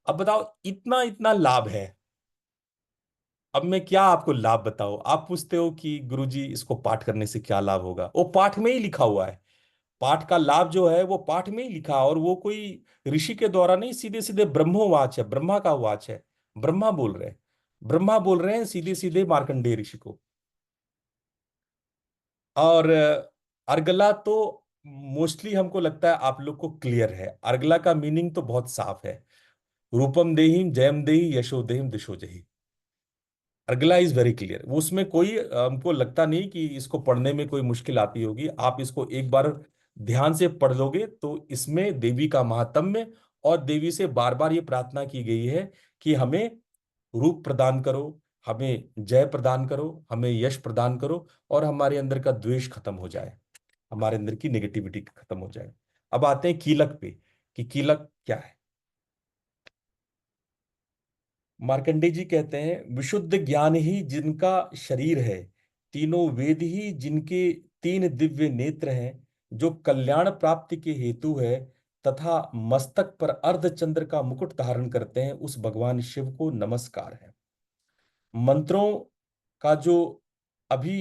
अब बताओ, इतना इतना लाभ है, अब मैं क्या आपको लाभ बताऊं? आप पूछते हो कि गुरुजी इसको पाठ करने से क्या लाभ होगा, वो पाठ में ही लिखा हुआ है। पाठ का लाभ जो है वो पाठ में ही लिखा, और वो कोई ऋषि के द्वारा नहीं, सीधे सीधे ब्रह्मोवाच है, ब्रह्मा का वाच है। ब्रह्मा बोल रहे हैं, ब्रह्मा बोल रहे हैं सीधे सीधे मार्कंडेय ऋषि को। और अर्गला तो मोस्टली हमको लगता है आप लोग को क्लियर है, अर्गला का मीनिंग तो बहुत साफ है, रूपम देहिम जयम देहि यशो देहिम दिशो जही। अर्गला इज वेरी क्लियर, वो उसमें कोई हमको लगता नहीं कि इसको पढ़ने में कोई मुश्किल आती होगी। आप इसको एक बार ध्यान से पढ़ लोगे तो इसमें देवी का महात्म्य, और देवी से बार बार ये प्रार्थना की गई है कि हमें रूप प्रदान करो, हमें जय प्रदान करो, हमें यश प्रदान करो, और हमारे अंदर का द्वेष खत्म हो जाए, हमारे अंदर की नेगेटिविटी खत्म हो जाए। अब आते हैं कीलक पे, कि कीलक क्या है। मार्कंडेय जी कहते हैं विशुद्ध ज्ञान ही जिनका शरीर है, तीनों वेद ही जिनके तीन दिव्य नेत्र हैं, जो कल्याण प्राप्ति के हेतु है, तथा मस्तक पर अर्धचंद्र का मुकुट धारण करते हैं, उस भगवान शिव को नमस्कार है। मंत्रों का जो अभी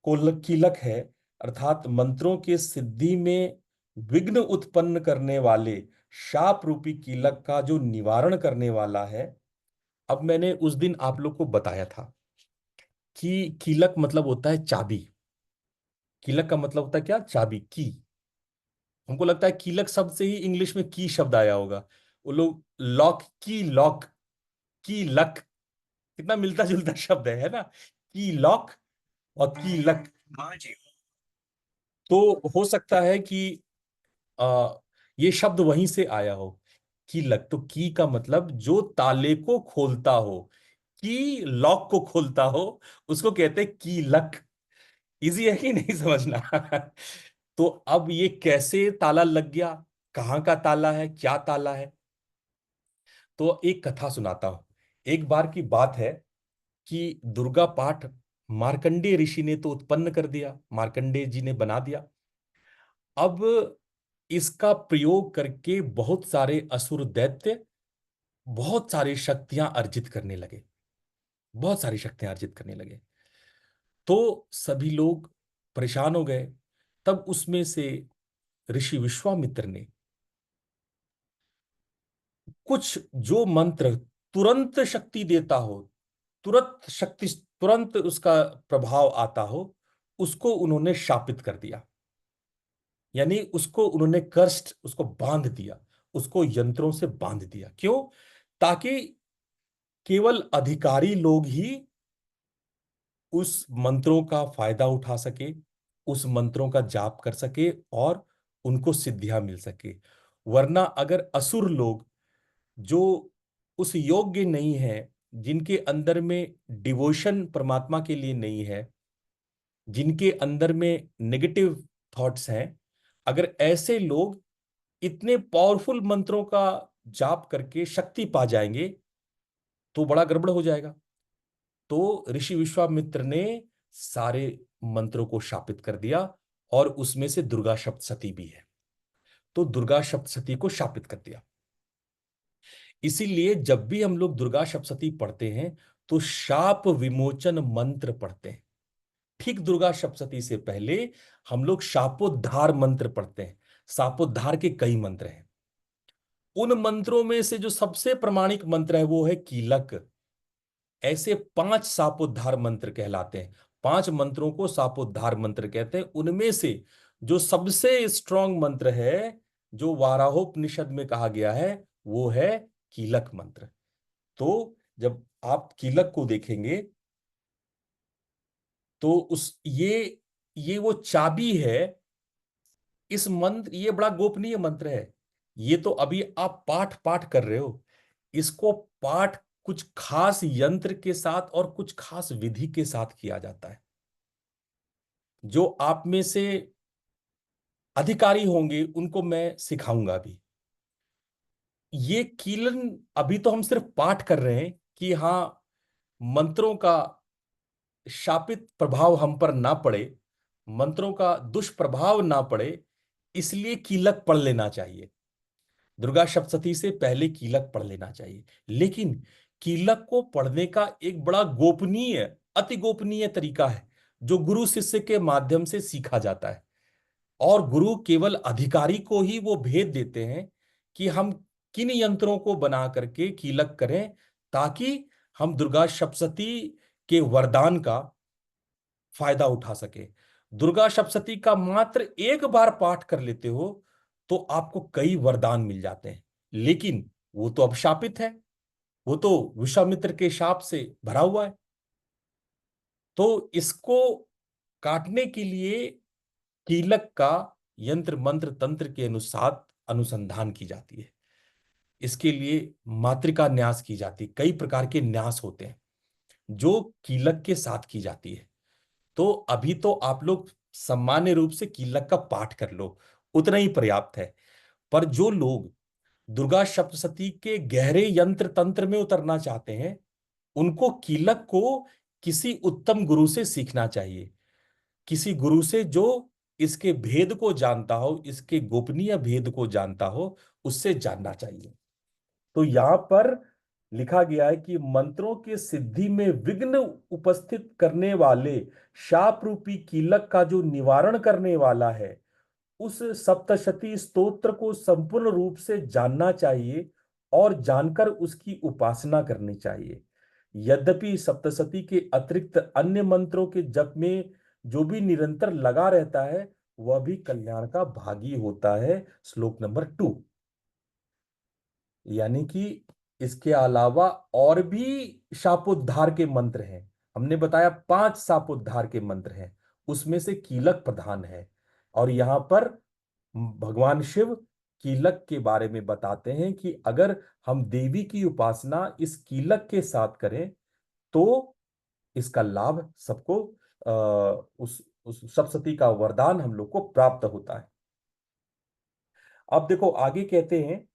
कीलक है, अर्थात मंत्रों के सिद्धि में विघ्न उत्पन्न करने वाले शाप रूपी कीलक का जो निवारण करने वाला है। अब मैंने उस दिन आप लोग को बताया था कि कीलक मतलब होता है चाबी। कीलक का मतलब होता है क्या? चाबी, की। हमको लगता है कीलक शब्द से ही इंग्लिश में की शब्द आया होगा। वो लोग लॉक, की लॉक, की लक, कितना मिलता जुलता शब्द है ना? की लॉक और की लक। तो हो सकता है कि आ, ये शब्द वहीं से आया हो, की लक। तो की का मतलब जो ताले को खोलता हो, की लॉक को खोलता हो, उसको कहते हैं की लक। इजी है कि नहीं समझना? तो अब ये कैसे ताला लग गया, कहाँ का ताला है, क्या ताला है? तो एक कथा सुनाता हूं। एक बार की बात है कि दुर्गा पाठ मार्कंडेय ऋषि ने तो उत्पन्न कर दिया, मार्कंडेय जी ने बना दिया। अब इसका प्रयोग करके बहुत सारे असुर दैत्य बहुत सारी शक्तियां अर्जित करने लगे, बहुत सारी शक्तियां अर्जित करने लगे। तो सभी लोग परेशान हो गए। तब उसमें से ऋषि विश्वामित्र ने कुछ जो मंत्र तुरंत शक्ति देता हो, तुरंत शक्ति, तुरंत उसका प्रभाव आता हो, उसको उन्होंने शापित कर दिया। यानी उसको उन्होंने कर्स्ट, उसको बांध दिया, उसको यंत्रों से बांध दिया। क्यों? ताकि केवल अधिकारी लोग ही उस मंत्रों का फायदा उठा सके, उस मंत्रों का जाप कर सके और उनको सिद्धियां मिल सके। वरना अगर असुर लोग जो उस योग्य नहीं है, जिनके अंदर में डिवोशन परमात्मा के लिए नहीं है, जिनके अंदर में नेगेटिव थॉट्स हैं, अगर ऐसे लोग इतने पावरफुल मंत्रों का जाप करके शक्ति पा जाएंगे तो बड़ा गड़बड़ हो जाएगा। तो ऋषि विश्वामित्र ने सारे मंत्रों को शापित कर दिया और उसमें से दुर्गा सप्तशती भी है। तो दुर्गा सप्तशती को शापित कर दिया। इसीलिए जब भी हम लोग दुर्गा सप्तशती पढ़ते हैं तो शाप विमोचन मंत्र पढ़ते हैं। ठीक दुर्गा सप्तशती से पहले हम लोग शापोद्धार मंत्र पढ़ते हैं। शापोद्धार के कई मंत्र हैं। उन मंत्रों में से जो सबसे प्रामाणिक मंत्र है वो है कीलक। ऐसे 5 शापोद्धार मंत्र कहलाते हैं। 5 मंत्रों को शापोद्धार मंत्र कहते हैं। उनमें से जो सबसे स्ट्रांग मंत्र है, जो वाराहोपनिषद में कहा गया है, वो है कीलक मंत्र। तो जब आप कीलक को देखेंगे तो उस ये वो चाबी है। इस मंत्र, ये बड़ा गोपनीय मंत्र है। ये तो अभी आप पाठ पाठ कर रहे हो। इसको पाठ कुछ खास यंत्र के साथ और कुछ खास विधि के साथ किया जाता है। जो आप में से अधिकारी होंगे उनको मैं सिखाऊंगा भी। ये कीलन अभी तो हम सिर्फ पाठ कर रहे हैं कि हाँ, मंत्रों का शापित प्रभाव हम पर ना पड़े, मंत्रों का दुष्प्रभाव ना पड़े, इसलिए कीलक पढ़ लेना चाहिए। दुर्गा सप्तशती से पहले कीलक पढ़ लेना चाहिए। लेकिन कीलक को पढ़ने का एक बड़ा गोपनीय, अति गोपनीय तरीका है जो गुरु शिष्य के माध्यम से सीखा जाता है। और गुरु केवल अधिकारी को ही वो भेद देते हैं कि हम किन यंत्रों को बना करके कीलक करें ताकि हम दुर्गा सप्तशती के वरदान का फायदा उठा सके। दुर्गा सप्तशती का मात्र एक बार पाठ कर लेते हो तो आपको कई वरदान मिल जाते हैं। लेकिन वो तो अब शापित है, वो तो विश्वामित्र के शाप से भरा हुआ है। तो इसको काटने के लिए कीलक का यंत्र मंत्र तंत्र के अनुसार अनुसंधान की जाती है। इसके लिए मातृका न्यास की जाती है। कई प्रकार के न्यास होते हैं जो कीलक के साथ की जाती है। तो अभी तो आप लोग सामान्य रूप से कीलक का पाठ कर लो, उतना ही पर्याप्त है। पर जो लोग दुर्गा सप्तशती के गहरे यंत्र तंत्र में उतरना चाहते हैं, उनको कीलक को किसी उत्तम गुरु से सीखना चाहिए। किसी गुरु से जो इसके भेद को जानता हो, इसके गोपनीय भेद को जानता हो, उससे जानना चाहिए। तो यहां पर लिखा गया है कि मंत्रों के सिद्धि में विघ्न उपस्थित करने वाले शाप रूपी कीलक का जो निवारण करने वाला है, उस सप्तशती स्तोत्र को संपूर्ण रूप से जानना चाहिए और जानकर उसकी उपासना करनी चाहिए। यद्यपि सप्तशती के अतिरिक्त अन्य मंत्रों के जप में जो भी निरंतर लगा रहता है वह भी कल्याण का भागी होता है। श्लोक नंबर 2। यानी कि इसके अलावा और भी शापोद्धार के मंत्र हैं। हमने बताया 5 शापोद्धार के मंत्र हैं, उसमें से कीलक प्रधान है। और यहां पर भगवान शिव कीलक के बारे में बताते हैं कि अगर हम देवी की उपासना इस कीलक के साथ करें तो इसका लाभ सबको, उस सप्तशती का वरदान हम लोग को प्राप्त होता है। अब देखो आगे कहते हैं,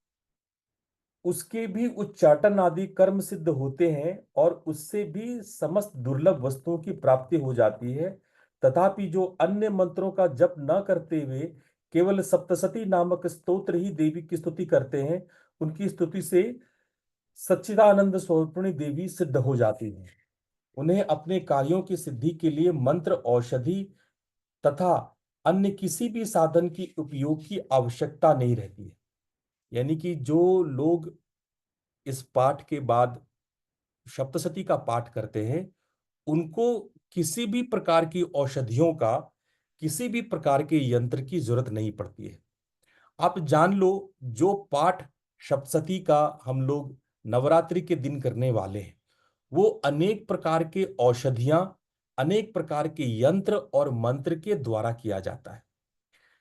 उसके भी उच्चाटन आदि कर्म सिद्ध होते हैं और उससे भी समस्त दुर्लभ वस्तुओं की प्राप्ति हो जाती है। तथापि जो अन्य मंत्रों का जप न करते हुए केवल सप्तशती नामक स्तोत्र ही देवी की स्तुति करते हैं, उनकी स्तुति से सच्चिदानंद स्वरूपिणी देवी सिद्ध हो जाती है। उन्हें अपने कार्यों की सिद्धि के लिए मंत्र, औषधि तथा अन्य किसी भी साधन की उपयोग की आवश्यकता नहीं रहती है। यानी कि जो लोग इस पाठ के बाद सप्तशती का पाठ करते हैं, उनको किसी भी प्रकार की औषधियों का, किसी भी प्रकार के यंत्र की जरूरत नहीं पड़ती है। आप जान लो, जो पाठ सप्तशती का हम लोग नवरात्रि के दिन करने वाले हैं, वो अनेक प्रकार के औषधियां, अनेक प्रकार के यंत्र और मंत्र के द्वारा किया जाता है।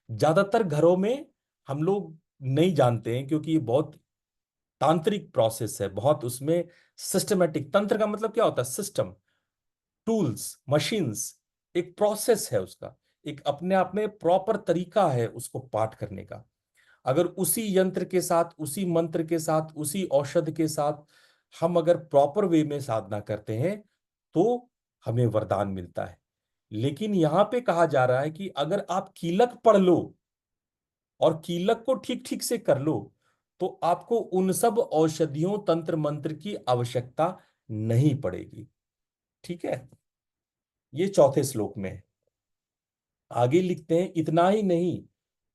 ज्यादातर घरों में हम लोग नहीं जानते हैं, क्योंकि ये बहुत तांत्रिक प्रोसेस है, बहुत उसमें सिस्टमेटिक। तंत्र का मतलब क्या होता है? सिस्टम, टूल्स, मशीन्स, एक प्रोसेस है उसका, एक अपने आप में प्रॉपर तरीका है उसको पाठ करने का। अगर उसी यंत्र के साथ, उसी मंत्र के साथ, उसी औषध के साथ हम अगर प्रॉपर वे में साधना करते हैं, तो हमें वरदान मिलता है। लेकिन यहां पे कहा जा रहा है कि अगर आप कीलक पढ़ लो और कीलक को ठीक ठीक से कर लो, तो आपको उन सब औषधियों, तंत्र मंत्र की आवश्यकता नहीं पड़ेगी। ठीक है, ये चौथे श्लोक में है। आगे लिखते हैं, इतना ही नहीं,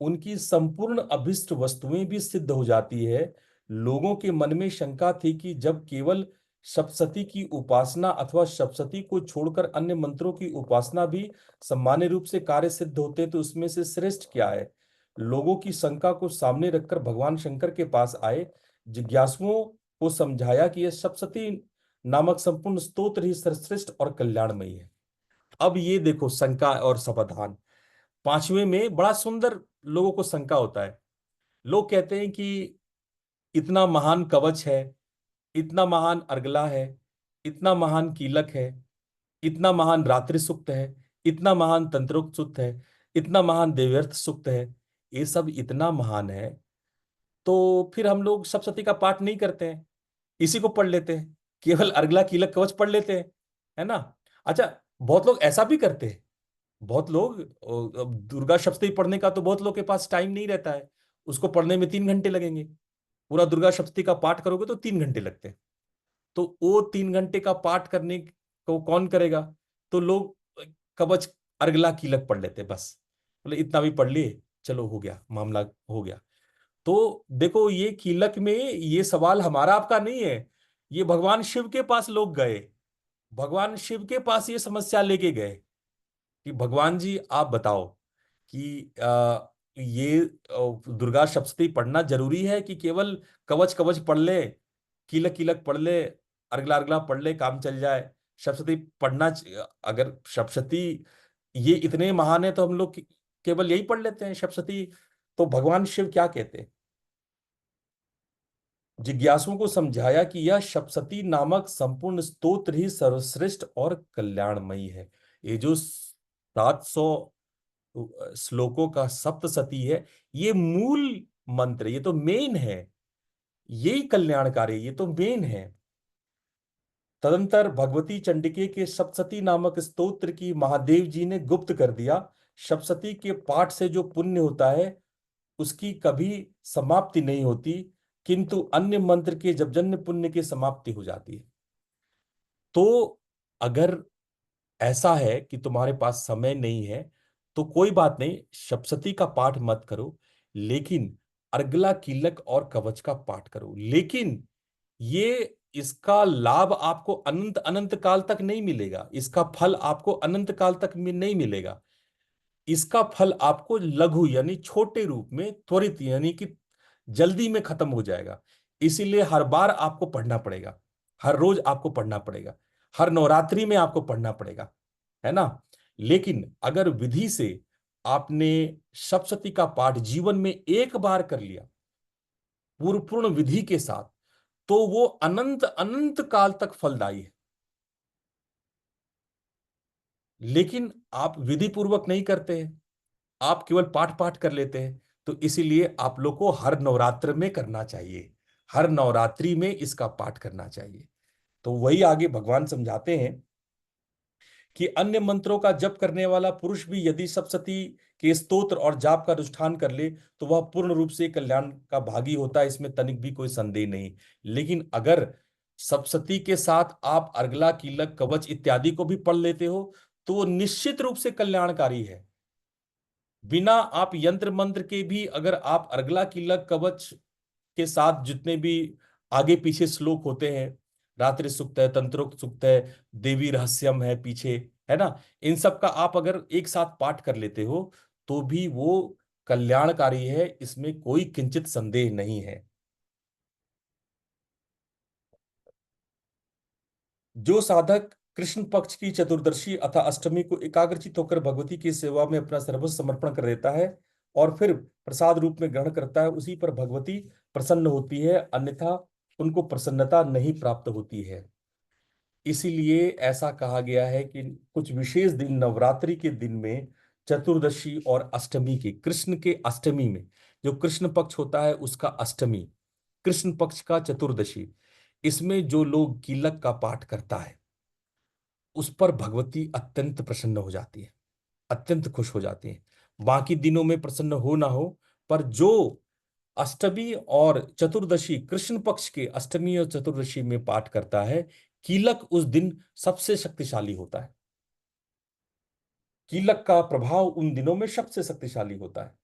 उनकी संपूर्ण अभिष्ट वस्तुएं भी सिद्ध हो जाती है। लोगों के मन में शंका थी कि जब केवल सप्तशती की उपासना अथवा सप्तशती को छोड़कर अन्य मंत्रों की उपासना भी सामान्य रूप से कार्य सिद्ध होते, तो उसमें से श्रेष्ठ क्या है? लोगों की शंका को सामने रखकर भगवान शंकर के पास आए, जिज्ञासुओं को समझाया कि यह सप्तशती नामक संपूर्ण स्तोत्र ही सर्वश्रेष्ठ और कल्याणमयी है। अब ये देखो, शंका और समाधान। पांचवें में बड़ा सुंदर लोगों को शंका होता है। लोग कहते हैं कि इतना महान कवच है, इतना महान अर्गला है, इतना महान कीलक है, इतना महान रात्रि सूक्त है, इतना महान तंत्रोक्त सूक्त है, इतना महान देव्यर्थ सूक्त है, ये सब इतना महान है, तो फिर हम लोग सप्तशती का पाठ नहीं करते हैं, इसी को पढ़ लेते हैं, केवल अर्गला कीलक कवच पढ़ लेते हैं, है ना? अच्छा, बहुत लोग ऐसा भी करते हैं। बहुत लोग दुर्गा सप्तशती पढ़ने का तो बहुत लोग के पास टाइम नहीं रहता है, उसको पढ़ने में 3 घंटे लगेंगे। पूरा दुर्गा सप्तशती का पाठ करोगे तो 3 घंटे लगते हैं। तो वो 3 घंटे का पाठ करने को कौन करेगा? तो लोग कवच अर्गला कीलक पढ़ लेते हैं बस, बोले इतना भी पढ़ लिए, चलो हो गया, मामला हो गया। तो देखो, ये कीलक में ये सवाल हमारा आपका नहीं है, ये भगवान शिव के पास लोग गए, भगवान शिव के पास ये समस्या लेके गए कि भगवान जी आप बताओ कि ये दुर्गा सप्तशती पढ़ना जरूरी है कि केवल कवच कवच पढ़ ले, कीलक कीलक पढ़ ले, अर्गला अर्गला पढ़ ले, काम चल जाए? सप्तशती पढ़ना अगर सप्तशती ये इतने महान है, तो हम लोग केवल यही पढ़ लेते हैं सप्तशती। तो भगवान शिव क्या कहते हैं? जिज्ञासुओं को समझाया कि यह सप्तशती नामक संपूर्ण स्तोत्र ही सर्वश्रेष्ठ और कल्याणमयी है। ये जो 700 श्लोकों का सप्तशती है, ये मूल मंत्र, ये तो मेन है, यही कल्याणकारी, ये तो मेन है। तदंतर भगवती चंडिके के सप्तशती नामक स्तोत्र की महादेव जी ने गुप्त कर दिया। सप्तशती के पाठ से जो पुण्य होता है, उसकी कभी समाप्ति नहीं होती, किंतु अन्य मंत्र के जपजन्य पुण्य की समाप्ति हो जाती है। तो अगर ऐसा है कि तुम्हारे पास समय नहीं है, तो कोई बात नहीं, सप्तशती का पाठ मत करो, लेकिन अर्गला कीलक और कवच का पाठ करो। लेकिन ये, इसका लाभ आपको अनंत अनंत काल तक नहीं मिलेगा, इसका फल आपको अनंत काल तक में नहीं मिलेगा। इसका फल आपको लघु यानी छोटे रूप में, त्वरित यानी कि जल्दी में खत्म हो जाएगा। इसीलिए हर बार आपको पढ़ना पड़ेगा, हर रोज आपको पढ़ना पड़ेगा, हर नवरात्रि में आपको पढ़ना पड़ेगा, है ना? लेकिन अगर विधि से आपने सप्तशती का पाठ जीवन में एक बार कर लिया, पूर्ण पूर्ण विधि के साथ, तो वो अनंत अनंत काल तक फलदायी है। लेकिन आप विधि पूर्वक नहीं करते हैं, आप केवल पाठ पाठ कर लेते हैं। तो इसीलिए आप लोग को हर नवरात्र में करना चाहिए, हर नवरात्रि में इसका पाठ करना चाहिए। तो वही आगे भगवान समझाते हैं कि अन्य मंत्रों का जप करने वाला पुरुष भी यदि सप्तशती के स्तोत्र और जाप का अनुष्ठान कर ले, तो वह पूर्ण रूप से कल्याण का भागी होता है, इसमें तनिक भी कोई संदेह नहीं। लेकिन अगर सप्तशती के साथ आप अर्गला कीलक कवच इत्यादि को भी पढ़ लेते हो, तो वो निश्चित रूप से कल्याणकारी है। बिना आप यंत्र मंत्र के भी अगर आप अर्गला कीलक कवच के साथ जितने भी आगे पीछे श्लोक होते हैं, रात्रि सूक्त है, तंत्रोक्त सूक्त है, देवी रहस्यम है पीछे, है ना। इन सब का आप अगर एक साथ पाठ कर लेते हो तो भी वो कल्याणकारी है, इसमें कोई किंचित संदेह नहीं है। जो साधक कृष्ण पक्ष की चतुर्दशी अथा अष्टमी को एकाग्रचित होकर भगवती की सेवा में अपना सर्वस्व समर्पण कर देता है और फिर प्रसाद रूप में ग्रहण करता है, उसी पर भगवती प्रसन्न होती है, अन्यथा उनको प्रसन्नता नहीं प्राप्त होती है। इसीलिए ऐसा कहा गया है कि कुछ विशेष दिन नवरात्रि के दिन में, चतुर्दशी और अष्टमी के, कृष्ण के अष्टमी में, जो कृष्ण पक्ष होता है उसका अष्टमी, कृष्ण पक्ष का चतुर्दशी, इसमें जो लोग कीलक का पाठ करता है उस पर भगवती अत्यंत प्रसन्न हो जाती है, अत्यंत खुश हो जाती है। बाकी दिनों में प्रसन्न हो ना हो, पर जो अष्टमी और चतुर्दशी, कृष्ण पक्ष के अष्टमी और चतुर्दशी में पाठ करता है, कीलक उस दिन सबसे शक्तिशाली होता है। कीलक का प्रभाव उन दिनों में सबसे शक्तिशाली होता है।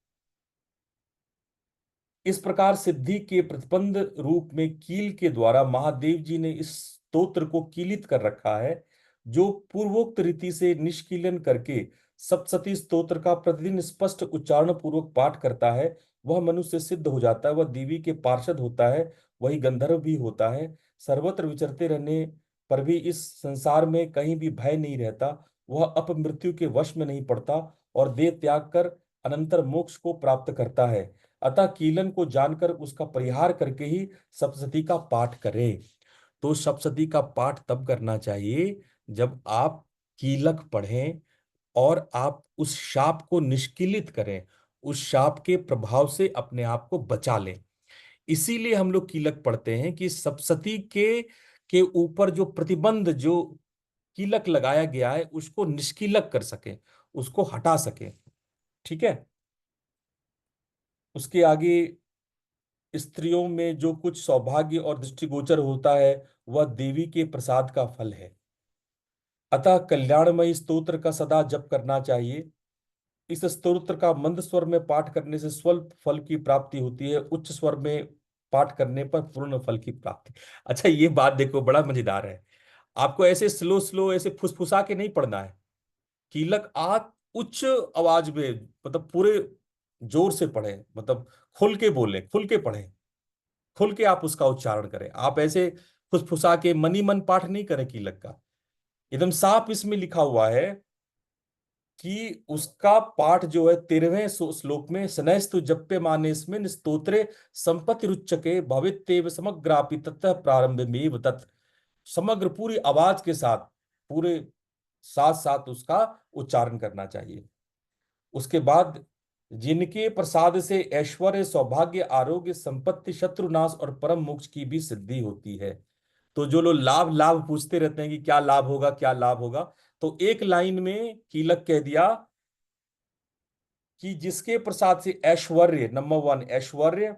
इस प्रकार सिद्धि के प्रतिबंध रूप में कील के द्वारा महादेव जी ने इस स्तोत्र को कीलित कर रखा है। जो पूर्वोक्त रीति से निष्कीलन करके सप्तशती स्तोत्र का प्रतिदिन स्पष्ट उच्चारण पूर्वक पाठ करता है, वह मनुष्य सिद्ध हो जाता है, वह देवी के पार्षद होता है, वही गंधर्व भी होता है। सर्वत्र विचरते रहने पर भी इस संसार में कहीं भी भय नहीं रहता, वह अपमृत्यु के वश में नहीं पड़ता और देह त्याग कर अनंतर मोक्ष को प्राप्त करता है। अतः कीलन को जानकर उसका परिहार करके ही सप्तशती का पाठ करें। तो सप्तशती का पाठ तब करना चाहिए जब आप कीलक पढ़ें और आप उस शाप को निष्किलित करें, उस शाप के प्रभाव से अपने आप को बचा लें। इसीलिए हम लोग कीलक पढ़ते हैं कि सप्तशती के ऊपर जो प्रतिबंध, जो कीलक लगाया गया है, उसको निष्कीलक कर सके, उसको हटा सके। ठीक है। उसके आगे स्त्रियों में जो कुछ सौभाग्य और दृष्टिगोचर होता है वह देवी के प्रसाद का फल है। अतः कल्याणमयी स्तोत्र का सदा जप करना चाहिए। इस स्तोत्र का मंद स्वर में पाठ करने से स्वल्प फल की प्राप्ति होती है, उच्च स्वर में पाठ करने पर पूर्ण फल की प्राप्ति। अच्छा, ये बात देखो, बड़ा मजेदार है। आपको ऐसे स्लो स्लो ऐसे फुसफुसा के नहीं पढ़ना है। कीलक आप उच्च आवाज में, मतलब पूरे जोर से पढ़े, मतलब खुल के बोले, खुल के पढ़े, खुल के आप उसका उच्चारण करें। आप ऐसे फुसफुसा के मनी मन पाठ नहीं करें कीलक का। एकदम साफ इसमें लिखा हुआ है कि उसका पाठ जो है 13वें श्लोक में, शनैस्तु जप्यमानेस्मिन् स्तोत्रे संपत्ति रुच्यके भवित्येव समग्रापि ततः प्रारंभ में तत्। समग्र पूरी आवाज के साथ, पूरे साथ साथ उसका उच्चारण करना चाहिए। उसके बाद, जिनके प्रसाद से ऐश्वर्य, सौभाग्य, आरोग्य, संपत्ति, शत्रुनाश और परम मोक्ष की भी सिद्धि होती है। तो जो लोग लाभ लाभ पूछते रहते हैं कि क्या लाभ होगा, क्या लाभ होगा, तो एक लाइन में कीलक कह दिया कि जिसके प्रसाद से ऐश्वर्य, नंबर वन ऐश्वर्य,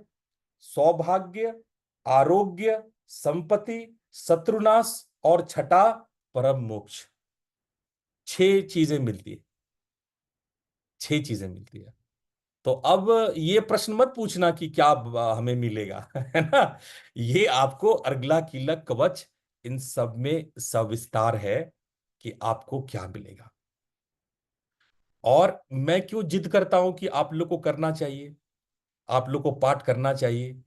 सौभाग्य, आरोग्य, संपत्ति, शत्रुनाश और छठा परम मोक्ष, छह चीजें मिलती है, छह चीजें मिलती है। तो अब ये प्रश्न मत पूछना कि क्या हमें मिलेगा है ना। ये आपको अगला कीलक कवच इन सब में सविस्तार है कि आपको क्या मिलेगा। और मैं क्यों जिद करता हूं कि आप लोग को करना चाहिए, आप लोग को पाठ करना चाहिए।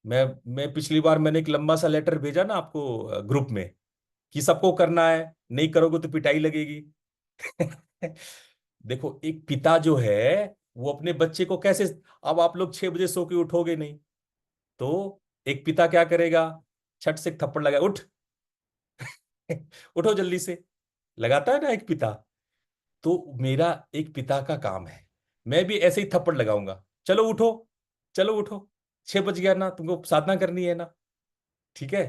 मैं पिछली बार मैंने एक लंबा सा लेटर भेजा ना आपको ग्रुप में कि सबको करना है, नहीं करोगे तो पिटाई लगेगी। देखो, एक पिता जो है वो अपने बच्चे को कैसे, अब आप लोग 6 बजे सो के उठोगे नहीं, तो एक पिता क्या करेगा, छट से एक थप्पड़ लगा, उठ उठो जल्दी से, लगाता है ना एक पिता। तो मेरा एक पिता का काम है, मैं भी ऐसे ही थप्पड़ लगाऊंगा, चलो उठो, चलो उठो, 6 बज गया ना, तुमको साधना करनी है ना। ठीक है।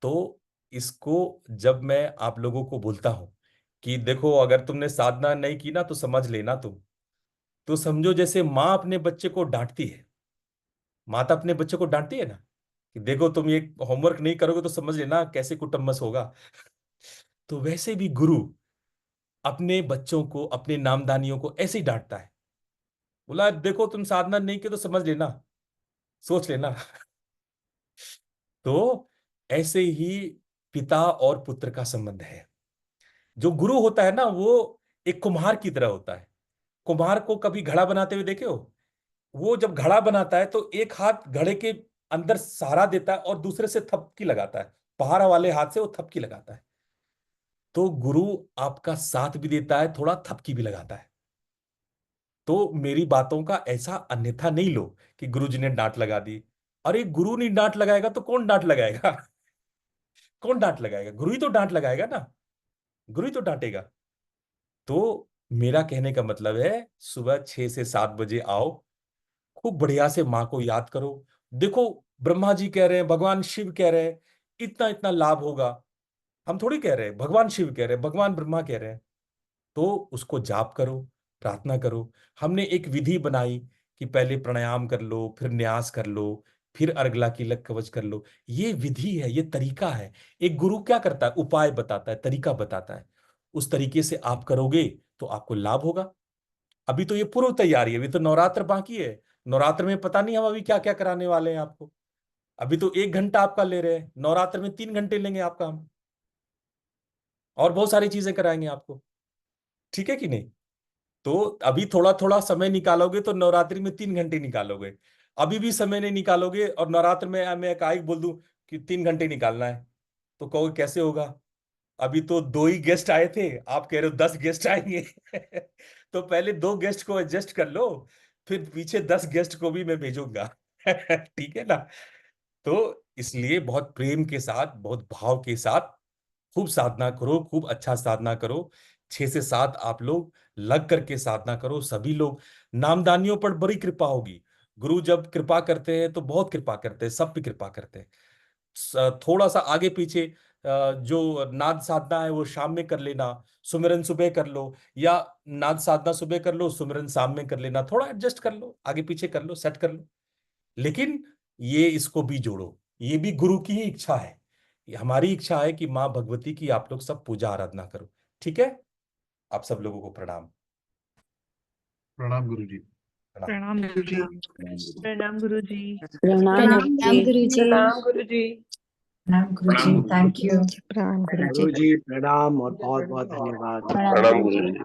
तो इसको जब मैं आप लोगों को बोलता हूं कि देखो अगर तुमने साधना नहीं की ना तो समझ लेना तुम, तो समझो जैसे माँ अपने बच्चे को डांटती है, माता अपने बच्चे को डांटती है ना कि देखो तुम ये होमवर्क नहीं करोगे तो समझ लेना कैसे कुटुम्बस होगा। तो वैसे भी गुरु अपने बच्चों को, अपने नामदानियों को ऐसे ही डांटता है। बोला देखो तुम साधना नहीं की तो समझ लेना, सोच लेना। तो ऐसे ही पिता और पुत्र का संबंध है। जो गुरु होता है ना, वो एक कुम्हार की तरह होता है। कुम्हार को कभी घड़ा बनाते हुए देखे हो? वो जब घड़ा बनाता है तो एक हाथ घड़े के अंदर सहारा देता है और दूसरे से थपकी लगाता है, पहाड़ा वाले हाथ से वो थपकी लगाता है। तो गुरु आपका साथ भी देता है, थोड़ा थपकी भी लगाता है। तो मेरी बातों का ऐसा अन्यथा नहीं लो कि गुरुजी ने डांट लगा दी। अरे गुरु नहीं डांट लगाएगा तो कौन डांट लगाएगा? कौन डांट लगाएगा? गुरु ही तो डांट लगाएगा ना, गुरु ही तो डांटेगा। तो मेरा कहने का मतलब है, सुबह 6 से 7 बजे आओ, खूब बढ़िया से माँ को याद करो। देखो, ब्रह्मा जी कह रहे हैं, भगवान शिव कह रहे हैं, इतना इतना लाभ होगा। हम थोड़ी कह रहे हैं, भगवान शिव कह रहे हैं, भगवान ब्रह्मा कह रहे हैं। तो उसको जाप करो, प्रार्थना करो। हमने एक विधि बनाई कि पहले प्राणायाम कर लो, फिर न्यास कर लो, फिर अर्गला कीलक कवच कर लो। ये विधि है, ये तरीका है। एक गुरु क्या करता है? उपाय बताता है, तरीका बताता है। उस तरीके से आप करोगे तो आपको लाभ होगा। अभी तो ये पूर्व तैयारी है, अभी तो नवरात्र बाकी है। नवरात्र में पता नहीं हम अभी क्या क्या कराने वाले हैं आपको। अभी तो 1 घंटा आपका ले रहे हैं, नवरात्र में 3 घंटे लेंगे आपका हम, और बहुत सारी चीजें कराएंगे आपको। ठीक है कि नहीं? तो अभी थोड़ा थोड़ा समय निकालोगे तो नवरात्रि में 3 घंटे निकालोगे। अभी भी समय नहीं निकालोगे और नवरात्र में मैं एकाएक बोल दूं कि 3 घंटे निकालना है, तो कहोगे कैसे होगा? अभी तो 2 ही गेस्ट आए थे, आप कह रहे हो 10 गेस्ट आएंगे। तो पहले 2 गेस्ट को एडजस्ट कर लो, फिर पीछे 10 गेस्ट को भी मैं भेजूंगा। ठीक है ना? तो इसलिए बहुत प्रेम के साथ, बहुत भाव के साथ खूब साधना करो, खूब अच्छा साधना करो। 6 से 7 आप लोग लग करके साधना करो, सभी लोग। नामदानियों पर बड़ी कृपा होगी। गुरु जब कृपा करते हैं तो बहुत कृपा करते हैं, सब पे कृपा करते हैं। थोड़ा सा आगे पीछे जो नाद साधना है वो शाम में कर लेना, सुमिरन सुबह कर लो, या नाद साधना सुबह कर लो, सुमिरन शाम में कर लेना, थोड़ा एडजस्ट कर लो, आगे पीछे कर लो, सेट कर लो। लेकिन ये इसको भी जोड़ो, ये भी गुरु की ही इच्छा है। ये हमारी इच्छा है कि माँ भगवती की आप लोग सब पूजा आराधना करो। ठीक है? आप सब लोगों को प्रणाम। प्रणाम गुरु जी। प्रणाम। प्रणाम गुरु जी। प्रणाम गुरु जी। प्रणाम प्रणाम गुरुजी। गुरु जी। प्रणाम गुरु जी। प्रणाम गुरु जी, थैंक यू। प्रणाम गुरु जी। गुरु जी प्रणाम और बहुत बहुत धन्यवाद। प्रणाम गुरुजी।